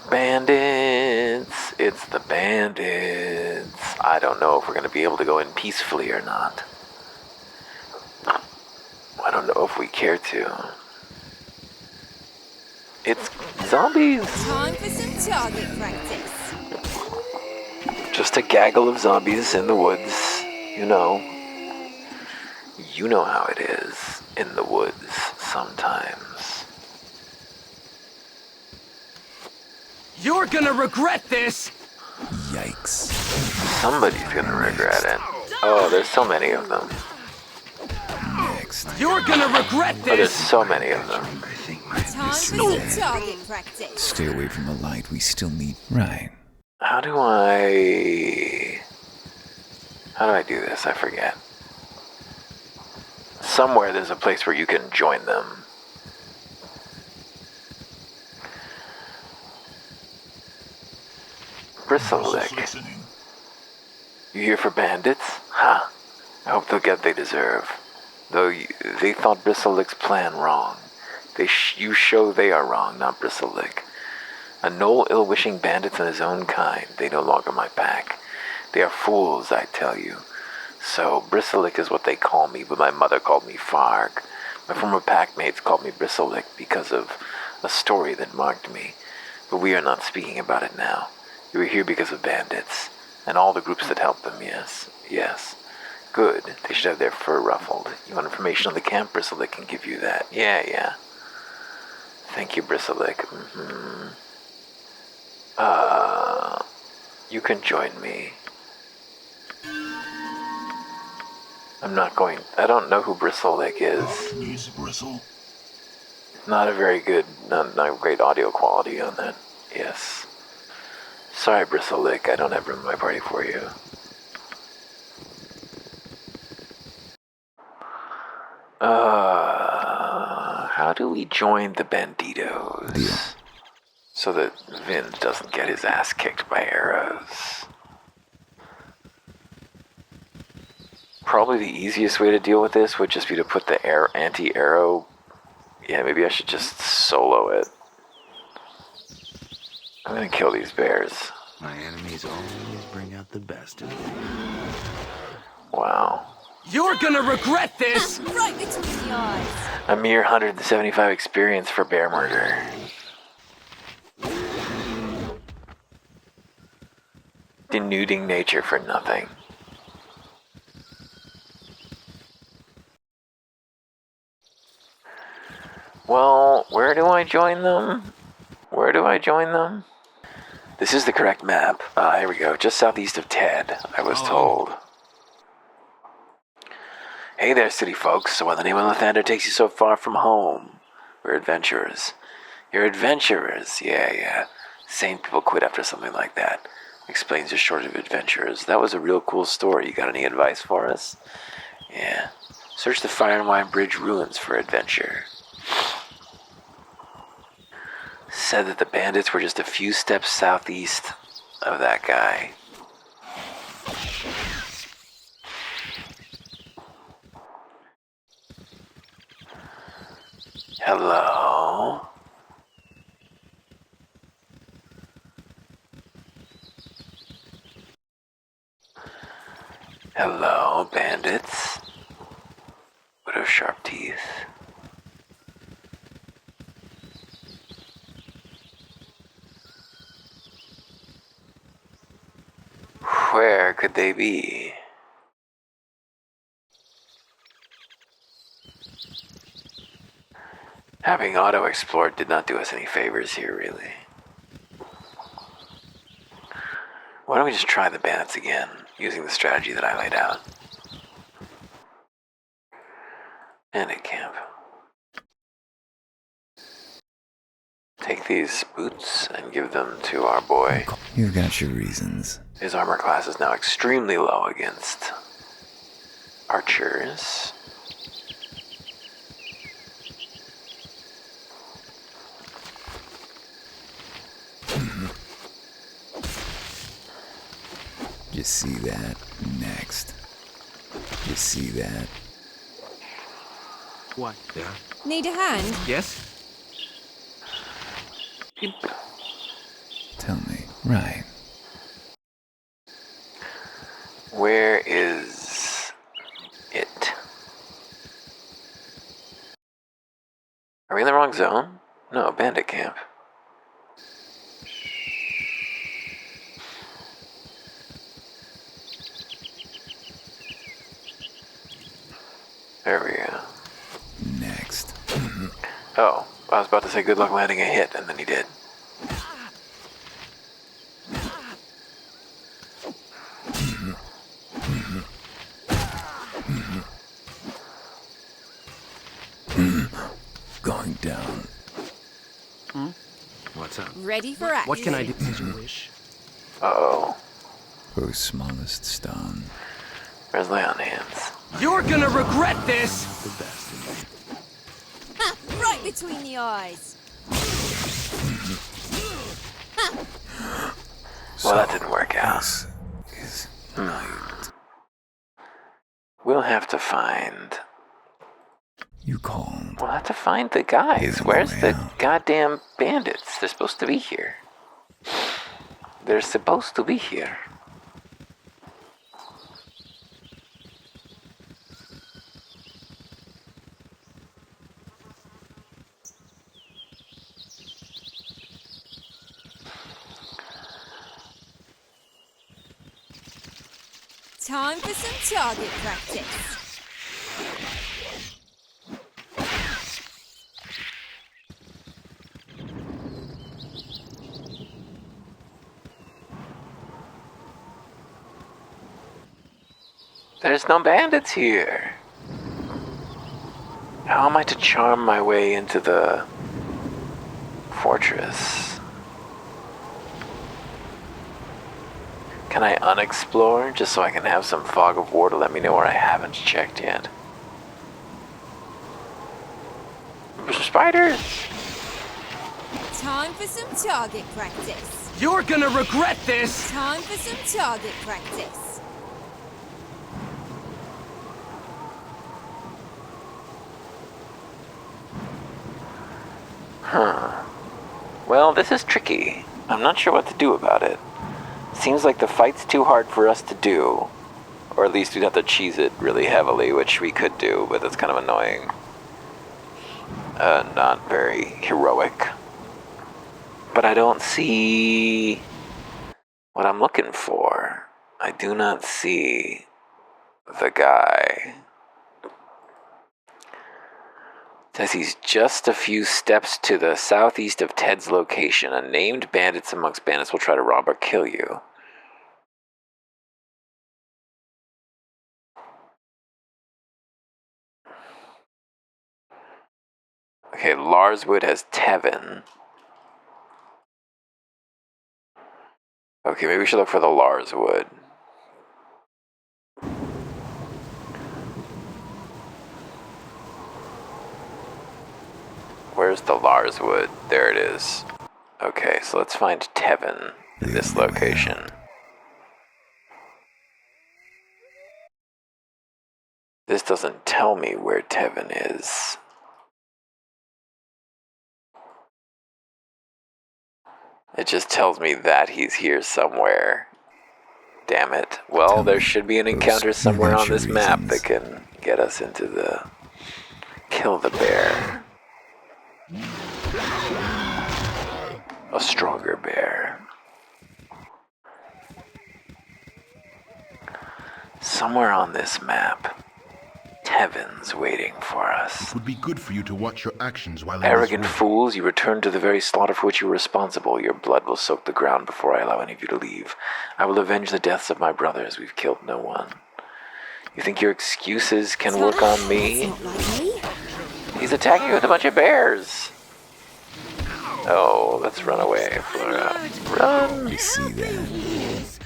Bandits! It's the bandits. I don't know if we're going to be able to go in peacefully or not. I don't know if we care to. It's zombies. Time for some target practice. Just a gaggle of zombies in the woods. You know. You know how it is in the woods sometimes. You're gonna regret this! Yikes. Somebody's gonna regret it. Oh, there's so many of them. Next. You're gonna regret Oh, there's this! so many of them. Time for some target practice. Stay away from the light. We still need... Right. How do I do this? I forget. Somewhere there's a place where you can join them. Bristlewick. You here for bandits? Ha! I hope they'll get what they deserve. Though they thought Bristlewick's plan wrong. You show they are wrong, not Bristlewick. A knoll ill-wishing bandits in his own kind. They no longer my pack. They are fools, I tell you. So, Bristlewick is what they call me, but my mother called me Farg. My former packmates called me Bristlewick because of a story that marked me. But we are not speaking about it now. You are here because of bandits, and all the groups that help them, yes. Yes. Good. They should have their fur ruffled. You want information on the camp? Bristlewick can give you that. Yeah. Thank you, Bristlewick. You can join me. I don't know who Bristlewick is. Not a very good, not great audio quality on that. Yes. Sorry, Bristlewick, I don't have room in my party for you. How do we join the banditos? Deal. So that Vind doesn't get his ass kicked by arrows. Probably the easiest way to deal with this would just be to put the anti-arrow... Yeah, maybe I should just solo it. I'm gonna kill these bears. My enemies always bring out the best in me. Wow. You're gonna regret this! Right between the eyes. A mere 175 experience for bear murder. Denuding nature for nothing. Well, where do I join them? This is the correct map. Here we go. Just southeast of Ted, I was told. Hey there, city folks. So why the name of Lathander takes you so far from home? We're adventurers. You're adventurers. Yeah. Sane people quit after something like that. Explains your shortage of adventurers. That was a real cool story. You got any advice for us? Yeah. Search the Fire and Wine Bridge ruins for adventure. Said that the bandits were just a few steps southeast of that guy. Hello? Hello, bandits. What are sharp teeth? Where could they be? Having auto-explored did not do us any favors here, really. Why don't we just try the bandits again, using the strategy that I laid out? Bandit camp. Take these boots and give them to our boy. You've got your reasons. His armor class is now extremely low against archers. You see that? Next. You see that? What? Yeah? Need a hand? Yes? Tell me. Right. Where is it? Are we in the wrong zone? No, bandit camp. There we go. Next. Oh, I was about to say good luck landing a hit, and then he did. Going down. What's up? Ready for action. What can I do? As you wish. Uh-oh. Whose smallest stone? Where's lay on hands? You're gonna regret this! Ha! Right between the eyes. Well, that didn't work out. This is night. We'll have to find... You called. We'll have to find the guys. Isn't Where's way the out. goddamn bandits? They're supposed to be here. They're supposed to be here. Time for some target practice. There's no bandits here. How am I to charm my way into the fortress? Can I unexplore just so I can have some fog of war to let me know where I haven't checked yet? Spiders! Time for some target practice. You're gonna regret this! Time for some target practice. Well, this is tricky. I'm not sure what to do about it. Seems like the fight's too hard for us to do. Or at least we'd have to cheese it really heavily, which we could do, but that's kind of annoying. Not very heroic. But I don't see what I'm looking for. I do not see the guy. Says he's just a few steps to the southeast of Ted's location. Unnamed bandits amongst bandits will try to rob or kill you. Okay, Larswood has Tevin. Okay, maybe we should look for the Larswood. Where's the Larswood? There it is. Okay, so let's find Tevin in this location. This doesn't tell me where Tevin is. It just tells me that he's here somewhere. Damn it. Well, there should be an encounter somewhere on this map that can get us into the... Kill the bear. A stronger bear. Somewhere on this map. heavens waiting for us. It would be good for you to watch your actions while in this Arrogant world. fools, you return to the very slaughter for which you were responsible. Your blood will soak the ground before I allow any of you to leave. I will avenge the deaths of my brothers. We've killed no one. You think your excuses can work on me? That's not like me. He's attacking you with a bunch of bears. Oh, let's run away, Flora. Run! You see that?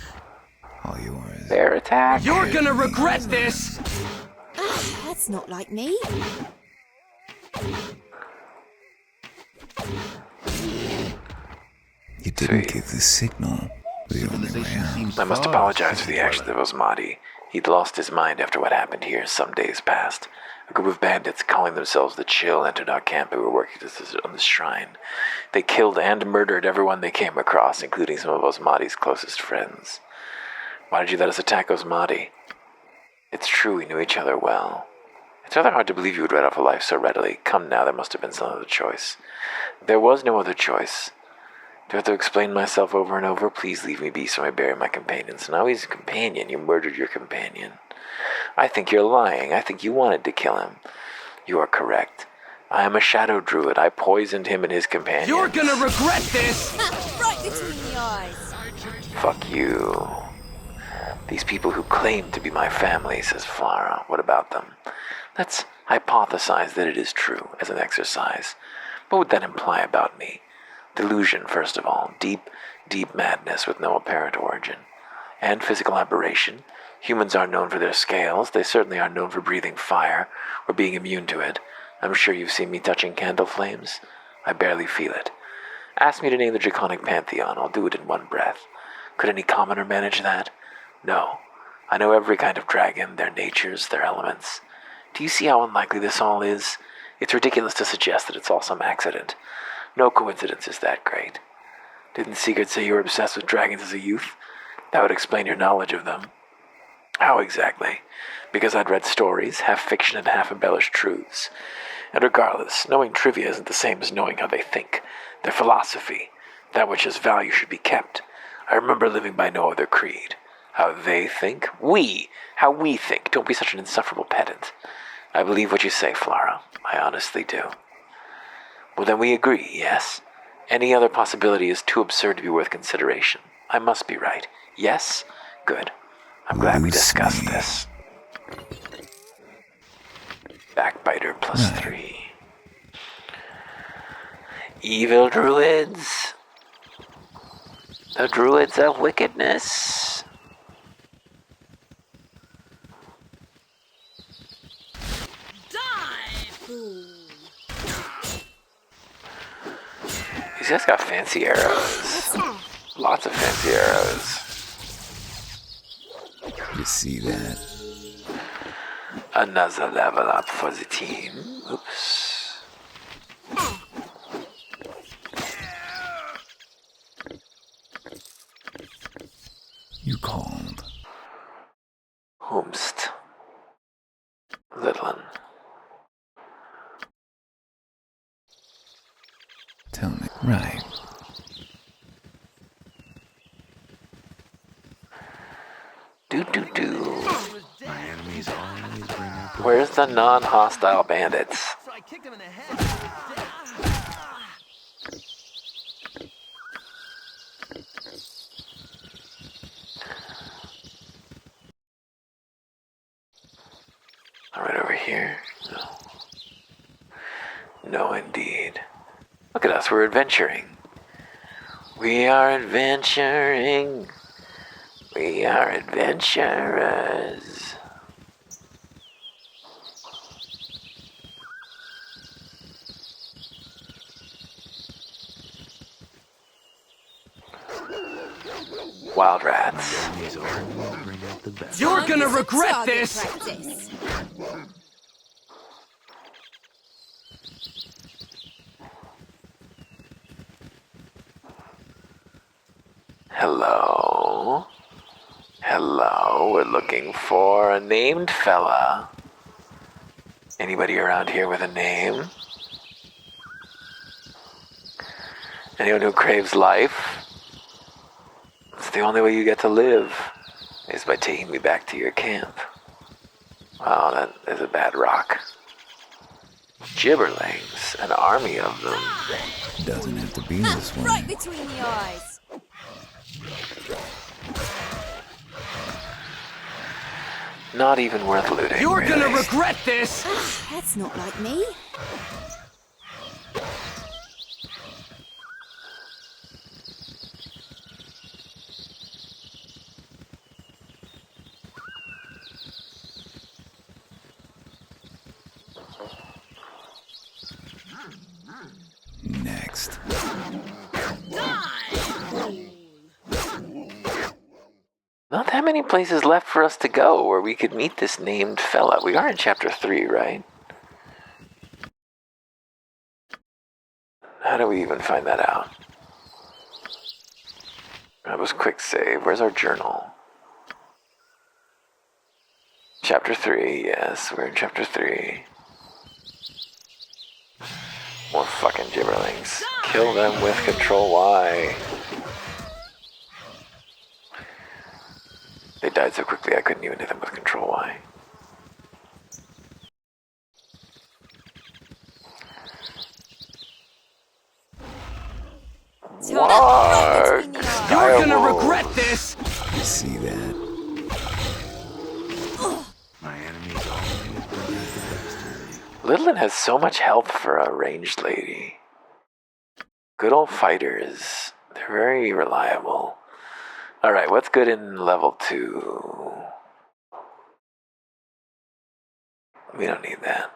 All yours. Bear attack! You're gonna regret this! That's not like me. You didn't Sweet. give the signal. The only way Civilization out. seems I must far apologize for the simpler. actions of Osmati. He'd lost his mind after what happened here some days past. A group of bandits calling themselves the Chill entered our camp and were working on this shrine. They killed and murdered everyone they came across, including some of Osmati's closest friends. Why did you let us attack Osmati? It's true we knew each other well. It's rather hard to believe you would write off a life so readily. Come now, there must have been some other choice. There was no other choice. Do I have to explain myself over and over? Please leave me be so I bury my companions. Now he's a companion. You murdered your companion. I think you're lying. I think you wanted to kill him. You are correct. I am a shadow druid. I poisoned him and his companions. You're gonna regret this! Right between the eyes. Fuck you. These people who claim to be my family, says Flara. What about them? Let's hypothesize that it is true as an exercise. What would that imply about me? Delusion, first of all. Deep, deep madness with no apparent origin. And physical aberration. Humans aren't known for their scales. They certainly aren't known for breathing fire or being immune to it. I'm sure you've seen me touching candle flames. I barely feel it. Ask me to name the Draconic Pantheon. I'll do it in one breath. Could any commoner manage that? No. I know every kind of dragon, their natures, their elements. Do you see how unlikely this all is? It's ridiculous to suggest that it's all some accident. No coincidence is that great. Didn't Sigurd say you were obsessed with dragons as a youth? That would explain your knowledge of them. How exactly? Because I'd read stories, half fiction and half embellished truths. And regardless, knowing trivia isn't the same as knowing how they think. Their philosophy, that which has value should be kept. I remember living by no other creed. How they think? How we think. Don't be such an insufferable pedant. I believe what you say, Flara. I honestly do. Well, then we agree, yes? Any other possibility is too absurd to be worth consideration. I must be right. Yes? Good. I'm glad we discussed this. Backbiter +3. Evil druids. The druids of wickedness. These guys got fancy arrows. Lots of fancy arrows. You see that? Another level up for the team. Oops. You called. Whomst. Littlin. Tell me. Right. Do. My enemies always bring up the Where's the non-hostile bandits? So I kicked him in the head. All right, over here. No. No, indeed. Look at us, we're adventuring. We are adventuring. We are adventurers. Wild rats. enemies always bring out the best. You're Time gonna for some regret target this! practice. Hello. Hello. We're looking for a named fella. Anybody around here with a name? Anyone who craves life? It's the only way you get to live, is by taking me back to your camp. Oh, that is a bad rock. Gibberlings, an army of them. Doesn't have to be this way. Right between the eyes. Not even worth looting. You're gonna really. regret this! That's not like me. Next. Not that many places left for us to go where we could meet this named fella. We are in chapter 3, right? How do we even find that out? That was quick save. Where's our journal? Chapter 3, yes, we're in chapter 3. More fucking gibberlings. Kill them with Control Y. They died so quickly I couldn't even hit them with Control Y. Right between the eyes. You're gonna regret this! I see that. My enemies always believe the best in me. Littleton has so much health for a ranged lady. Good old fighters. They're very reliable. Alright, what's good in level 2? We don't need that.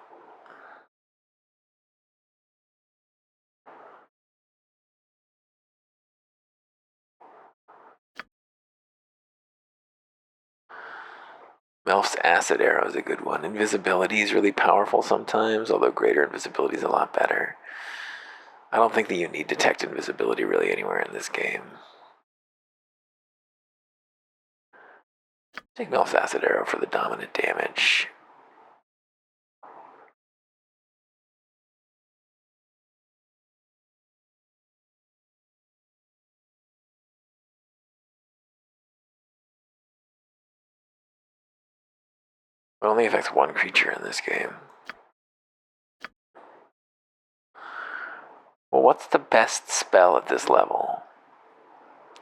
Melf's acid arrow is a good one. Invisibility is really powerful sometimes, although greater invisibility is a lot better. I don't think that you need detect invisibility really anywhere in this game. Take Melf's acid arrow for the dominant damage. It only affects one creature in this game. Well, what's the best spell at this level?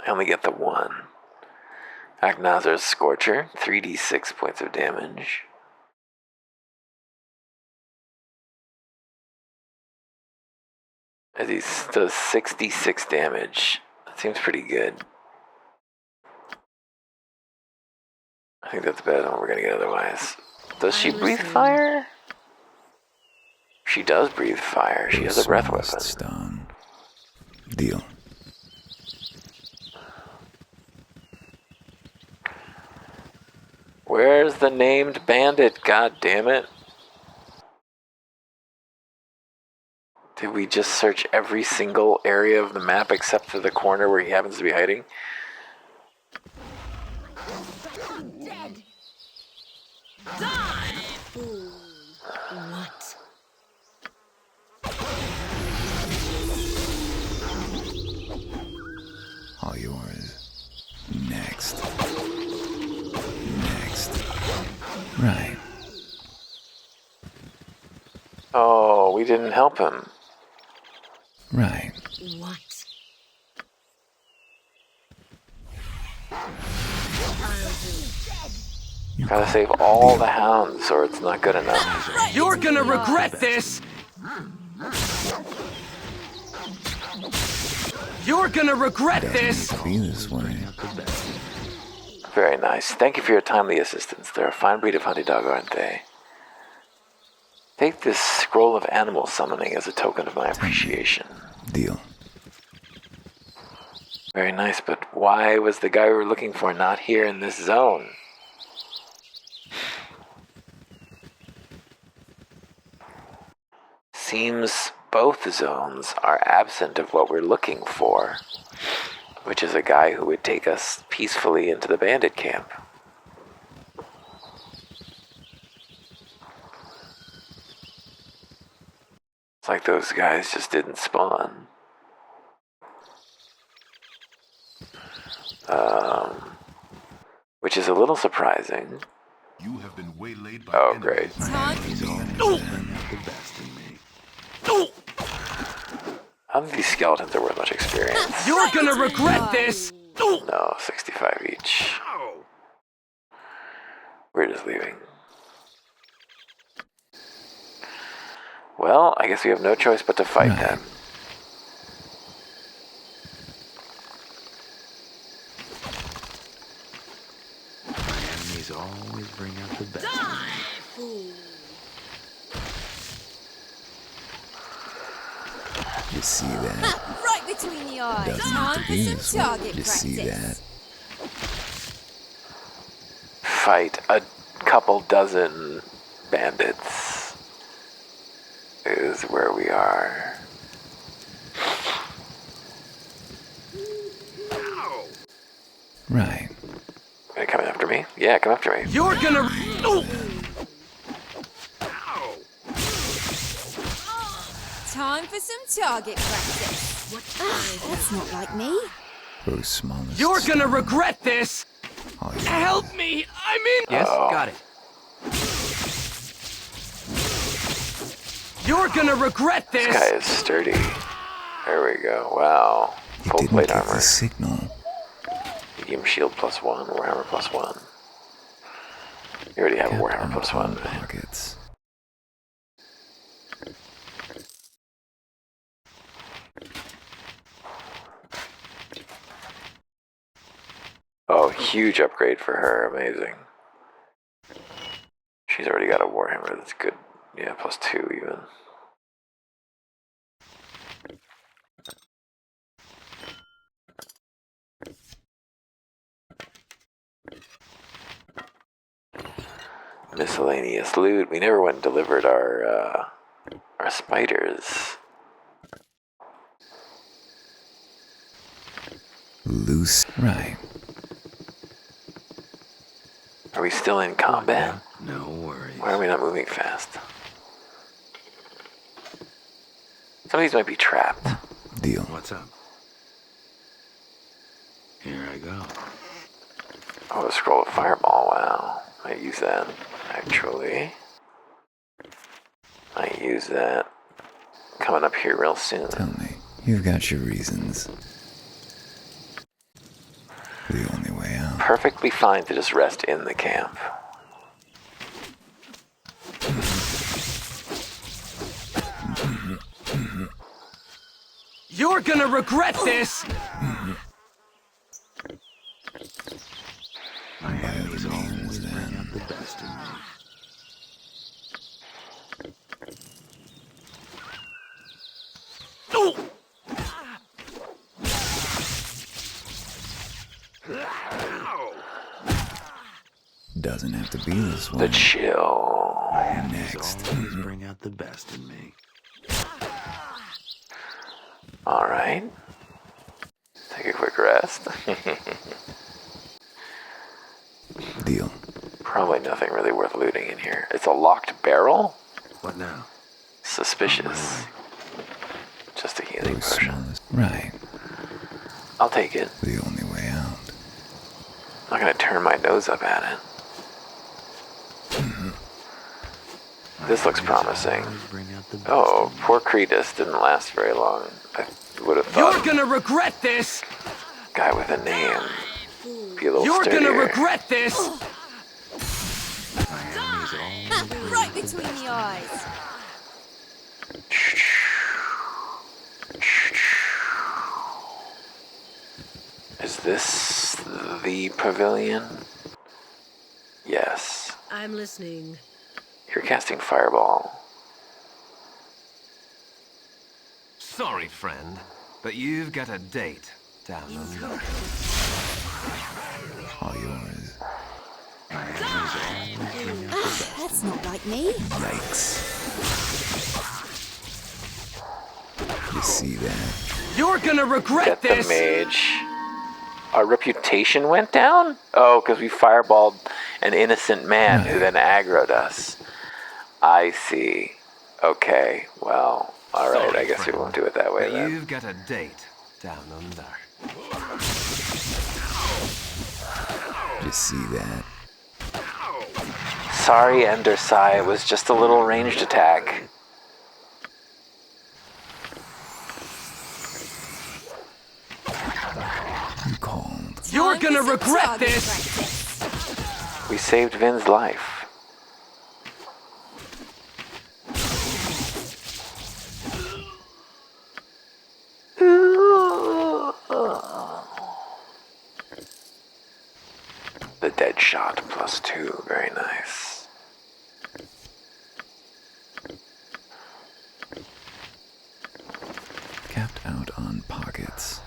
I only get the one. Aknazar's Scorcher, 3d6 points of damage. As he does 66 damage. That seems pretty good. I think that's better than what we're gonna get otherwise. Does she breathe fire? She does breathe fire. She has a breath Smallest weapon. Stone. Deal. Where's the named bandit? God damn it. Did we just search every single area of the map except for the corner where he happens to be hiding? Dead. Die, fool. What? All yours. Next. Next. Right. Oh, we didn't help him. Right. What? Gotta save all the hounds or it's not good enough. You're gonna regret this! You're gonna regret this! Doesn't need to be this way. Very nice. Thank you for your timely assistance. They're a fine breed of hunty dog, aren't they? Take this scroll of animal summoning as a token of my appreciation. Deal. Very nice, but why was the guy we were looking for not here in this zone? Seems both zones are absent of what we're looking for, which is a guy who would take us peacefully into the bandit camp. It's like those guys just didn't spawn. Which is a little surprising. You have been waylaid by Oh, enemies. great. Time. The best in me. I don't think these skeletons are worth much experience. You're gonna regret this! No, 65 each. We're just leaving. Well, I guess we have no choice but to fight then. My enemies always bring out the best. You see that? Right between the eyes. Doesn't Time have to for be some this way. target You see that? practice. Fight a couple dozen bandits is where we are. Right. Are you coming after me? Yeah, come after me. You're gonna... Time for some target practice. That's not like me. Who's smallest? You're gonna regret this! Oh, yeah. Help me! I'm in... Yes, got it. You're gonna regret This this! guy is sturdy. There we go. Wow. You Full didn't plate get armor. the signal. Medium shield +1, Warhammer +1. You already have a Kept Warhammer on +1. pockets. Oh, huge upgrade for her. Amazing. She's already got a Warhammer. That's good. Yeah, +2 even. Miscellaneous loot. We never went and delivered our spiders. Loose. Right. Are we still in combat? No worries. Why are we not moving fast? Some of these might be trapped. Deal. What's up? Here I go. Oh, a scroll of fireball. Wow. I use that, actually. I use that. Coming up here real soon. Tell me, you've got your reasons. The only way out. Perfectly fine to just rest in the camp. You're gonna regret this! My enemies always bring out the best in me. Doesn't have to be this way. The chill. Next. Always bring out the best in me. Alright. Take a quick rest. Deal. Probably nothing really worth looting in here. It's a locked barrel? What now? Suspicious. Just a healing Who's potion. smallest? Right. I'll take it. The only way out. I'm not gonna turn my nose up at it. This looks promising. Always bring out the best Oh, in me. poor Cretus didn't last very long. I would have You're thought gonna regret this! guy with a name be a little You're sturdier. gonna regret this! My enemies always bring Right out the between best the in me. eyes. Is this the pavilion? Yes. I'm listening. You're casting fireball. Sorry, friend, but you've got a date down under. All yours. My enemies always bring out the best. That's not like me. Yikes. You see that? You're gonna regret Get the this! mage. Our reputation went down? Oh, because we fireballed an innocent man who then aggroed us. I see. Okay, well, alright, Sorry, I guess we friend, won't do it that way but then. you've got a date down under. You see that? Sorry, Endersai, it was just a little ranged attack. You called. You're Time gonna for some regret target this! practice. We saved Vin's life. The dead shot +2, very nice. Capped out on pockets.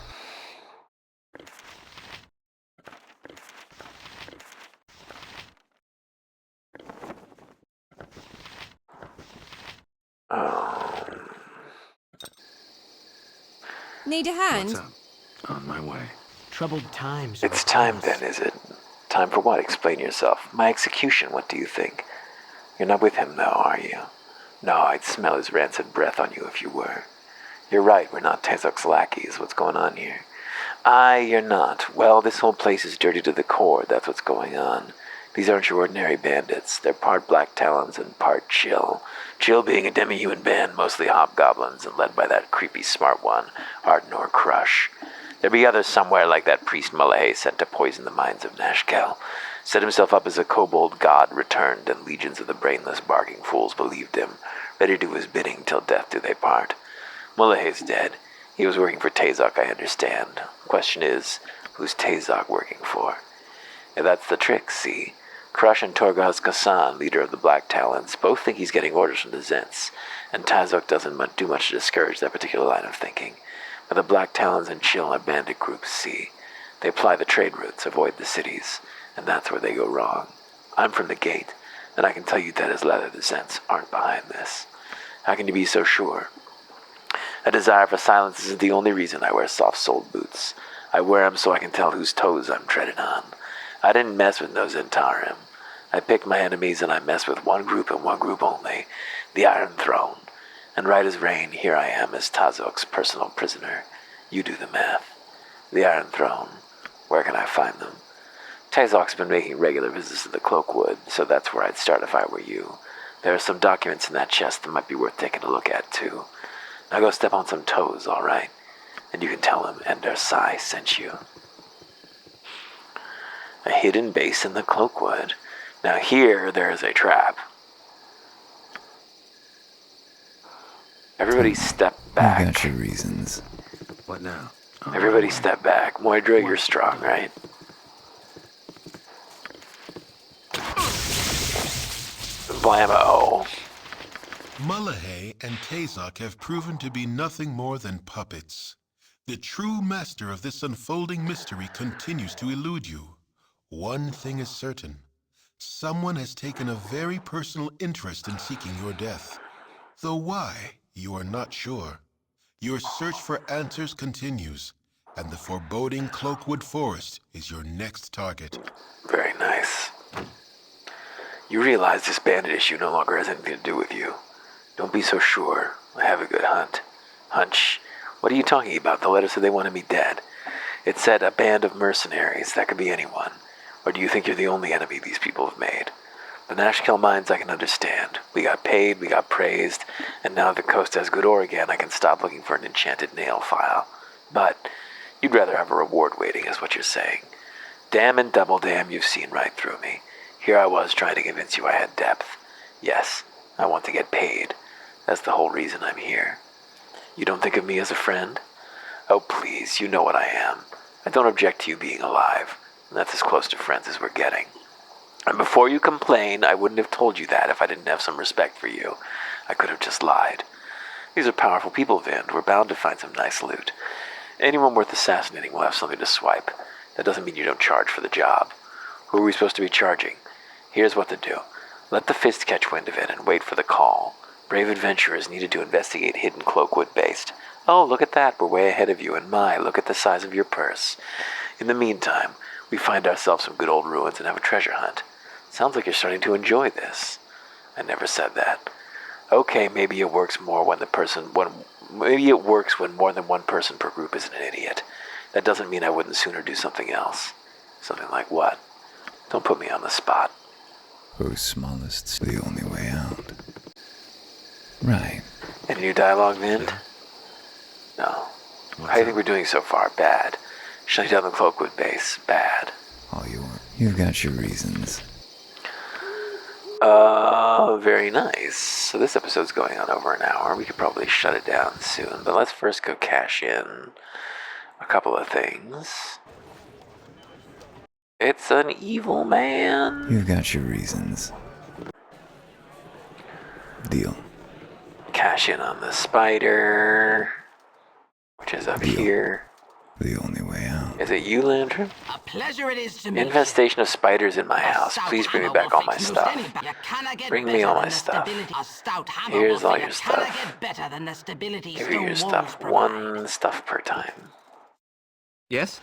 Need a hand? On my way. Troubled times. It's time then, is it? Time for what? Explain yourself. My execution, what do you think? You're not with him, though, are you? No, I'd smell his rancid breath on you if you were. You're right, we're not Tezok's lackeys. What's going on here? Aye, you're not. Well, this whole place is dirty to the core, that's what's going on. These aren't your ordinary bandits. They're part Black Talons and part Chill. Chill being a demi-human band, mostly hobgoblins, and led by that creepy smart one, Ardnor Crush. There be others somewhere like that priest Mullahay sent to poison the minds of Nashkel. Set himself up as a kobold god returned, and legions of the brainless barking fools believed him, ready to do his bidding till death do they part. Mullahay's dead. He was working for Tezok, I understand. Question is, who's Tezok working for? Yeah, that's the trick, see? Crush and Torghaz Kasan, leader of the Black Talons, both think he's getting orders from the Zents, and Tezok doesn't do much to discourage that particular line of thinking. But the Black Talons and Chill are bandit groups, see? They apply the trade routes, avoid the cities, and that's where they go wrong. I'm from the Gate, and I can tell you that as leather the Zents aren't behind this. How can you be so sure? A desire for silence isn't the only reason I wear soft-soled boots. I wear 'em so I can tell whose toes I'm treading on. I didn't mess with no Zentarim. I picked my enemies and I messed with one group and one group only, the Iron Throne. And right as rain, here I am as Tazok's personal prisoner. You do the math. The Iron Throne. Where can I find them? Tazok's been making regular visits to the Cloakwood, so that's where I'd start if I were you. There are some documents in that chest that might be worth taking a look at, too. Now go step on some toes, all right? And you can tell him Ender Sai sent you. A hidden base in the Cloakwood. Now here, there is a trap. Everybody step You back. got your reasons. What now? Everybody step back. Moidra, you're strong, right? Blammo. Mullahay and Tezok have proven to be nothing more than puppets. The true master of this unfolding mystery continues to elude you. One thing is certain. Someone has taken a very personal interest in seeking your death. Though why, you are not sure. Your search for answers continues, and the foreboding Cloakwood Forest is your next target. Very nice. You realize this bandit issue no longer has anything to do with you. Don't be so sure. I have a good hunch. What are you talking about? The letter said they wanted me dead. It said a band of mercenaries. That could be anyone. Or do you think you're the only enemy these people have made? The Nashkel mines I can understand. We got paid, we got praised, and now the coast has good ore again, I can stop looking for an enchanted nail file. But you'd rather have a reward waiting, is what you're saying. Damn and double damn, you've seen right through me. Here I was trying to convince you I had depth. Yes, I want to get paid. That's the whole reason I'm here. You don't think of me as a friend? Oh, please, you know what I am. I don't object to you being alive. And that's as close to friends as we're getting. And before you complain, I wouldn't have told you that if I didn't have some respect for you. I could have just lied. These are powerful people, Vin. We're bound to find some nice loot. Anyone worth assassinating will have something to swipe. That doesn't mean you don't charge for the job. Who are we supposed to be charging? Here's what to do. Let the Fist catch wind of it and wait for the call. Brave adventurers needed to investigate hidden Cloakwood based. Oh, look at that. We're way ahead of you. And my, look at the size of your purse. In the meantime, we find ourselves some good old ruins and have a treasure hunt. Sounds like you're starting to enjoy this. I never said that. Okay, maybe it works more when maybe it works when more than one person per group isn't an idiot. That doesn't mean I wouldn't sooner do something else. Something like what? Don't put me on the spot. Whose smallest, the only way out. Right. Any new dialogue, Vind? No. How do you think we're doing so far? Bad. Shutting down the Cloakwood base. Bad. All you've got your reasons. Very nice. So this episode's going on over an hour. We could probably shut it down soon, but let's first go cash in a couple of things. It's an evil man. You've got your reasons. Deal. Cash in on the spider, which is up here. The only way out. Is it you, Lantern? A pleasure it is to meet Infestation of spiders in my house. Please bring me back all my stuff. Bring me all my stuff. Here's all your stuff. Give you your stuff. One stuff per time. Yes?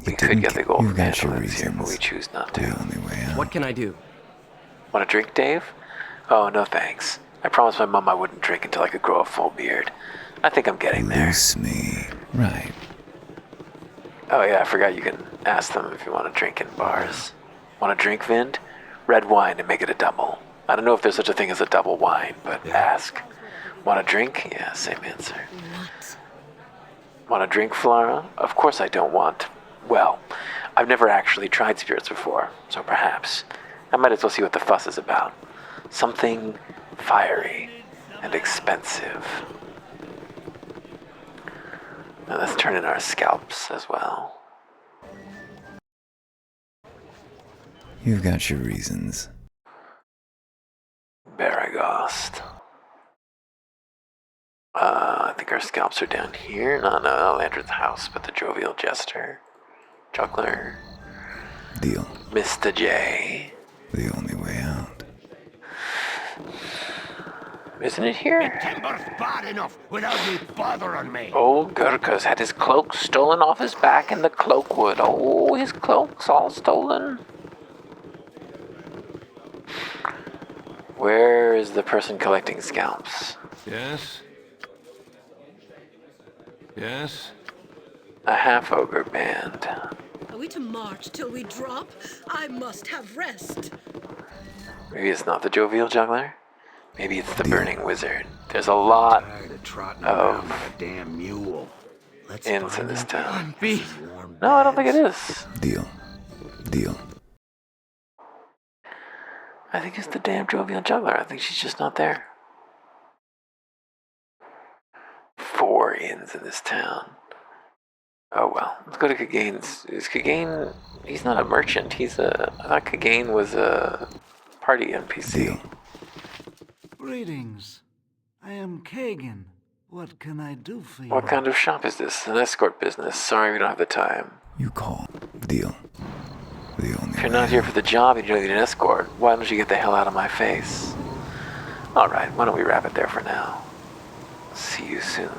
We could get the golden You've got your mandolins here, but reasons. we choose not The to. only way out. What can I do? Want a drink, Dave? Oh, no thanks. I promised my mom I wouldn't drink until I could grow a full beard. I think I'm getting there. Loose me. Right. Oh yeah, I forgot you can ask them if you want a drink in bars. Want a drink, Vind? Red wine and make it a double. I don't know if there's such a thing as a double wine, but ask. Want a drink? Yeah, same answer. Want a drink, Flora? Of course I don't want. Well, I've never actually tried spirits before, so perhaps. I might as well see what the fuss is about. Something fiery and expensive. Now let's turn in our scalps as well. You've got your reasons. Baragost. I think our scalps are down here. No, Lantern's house, but the Jovial Jester. Juggler. Deal. Mr. J. The only way out. Isn't it here? Timber's bad enough without me bothering me. Old Gurkha's had his cloak stolen off his back in the Cloakwood. Oh, his cloak's all stolen. Where is the person collecting scalps? Yes? Yes? A half-ogre band. Are we to march till we drop? I must have rest. Maybe it's not the Jovial Juggler? Maybe it's the Burning Wizard. There's a lot of Damn mule. inns in this town. B. No, I don't think it is. Deal. I think it's the damn Jovial Juggler. I think she's just not there. 4 inns in this town. Oh well, let's go to Kagane's. Is Kagane... He's not a merchant. I thought Kagane was a party NPC. Deal. Greetings. I am Kagan. What can I do for you? What kind of shop is this? An escort business. Sorry, we don't have the time. You call. Deal. The only If you're way not here out. for the job and you don't need an escort, why don't you get the hell out of my face? Alright, why don't we wrap it there for now? See you soon.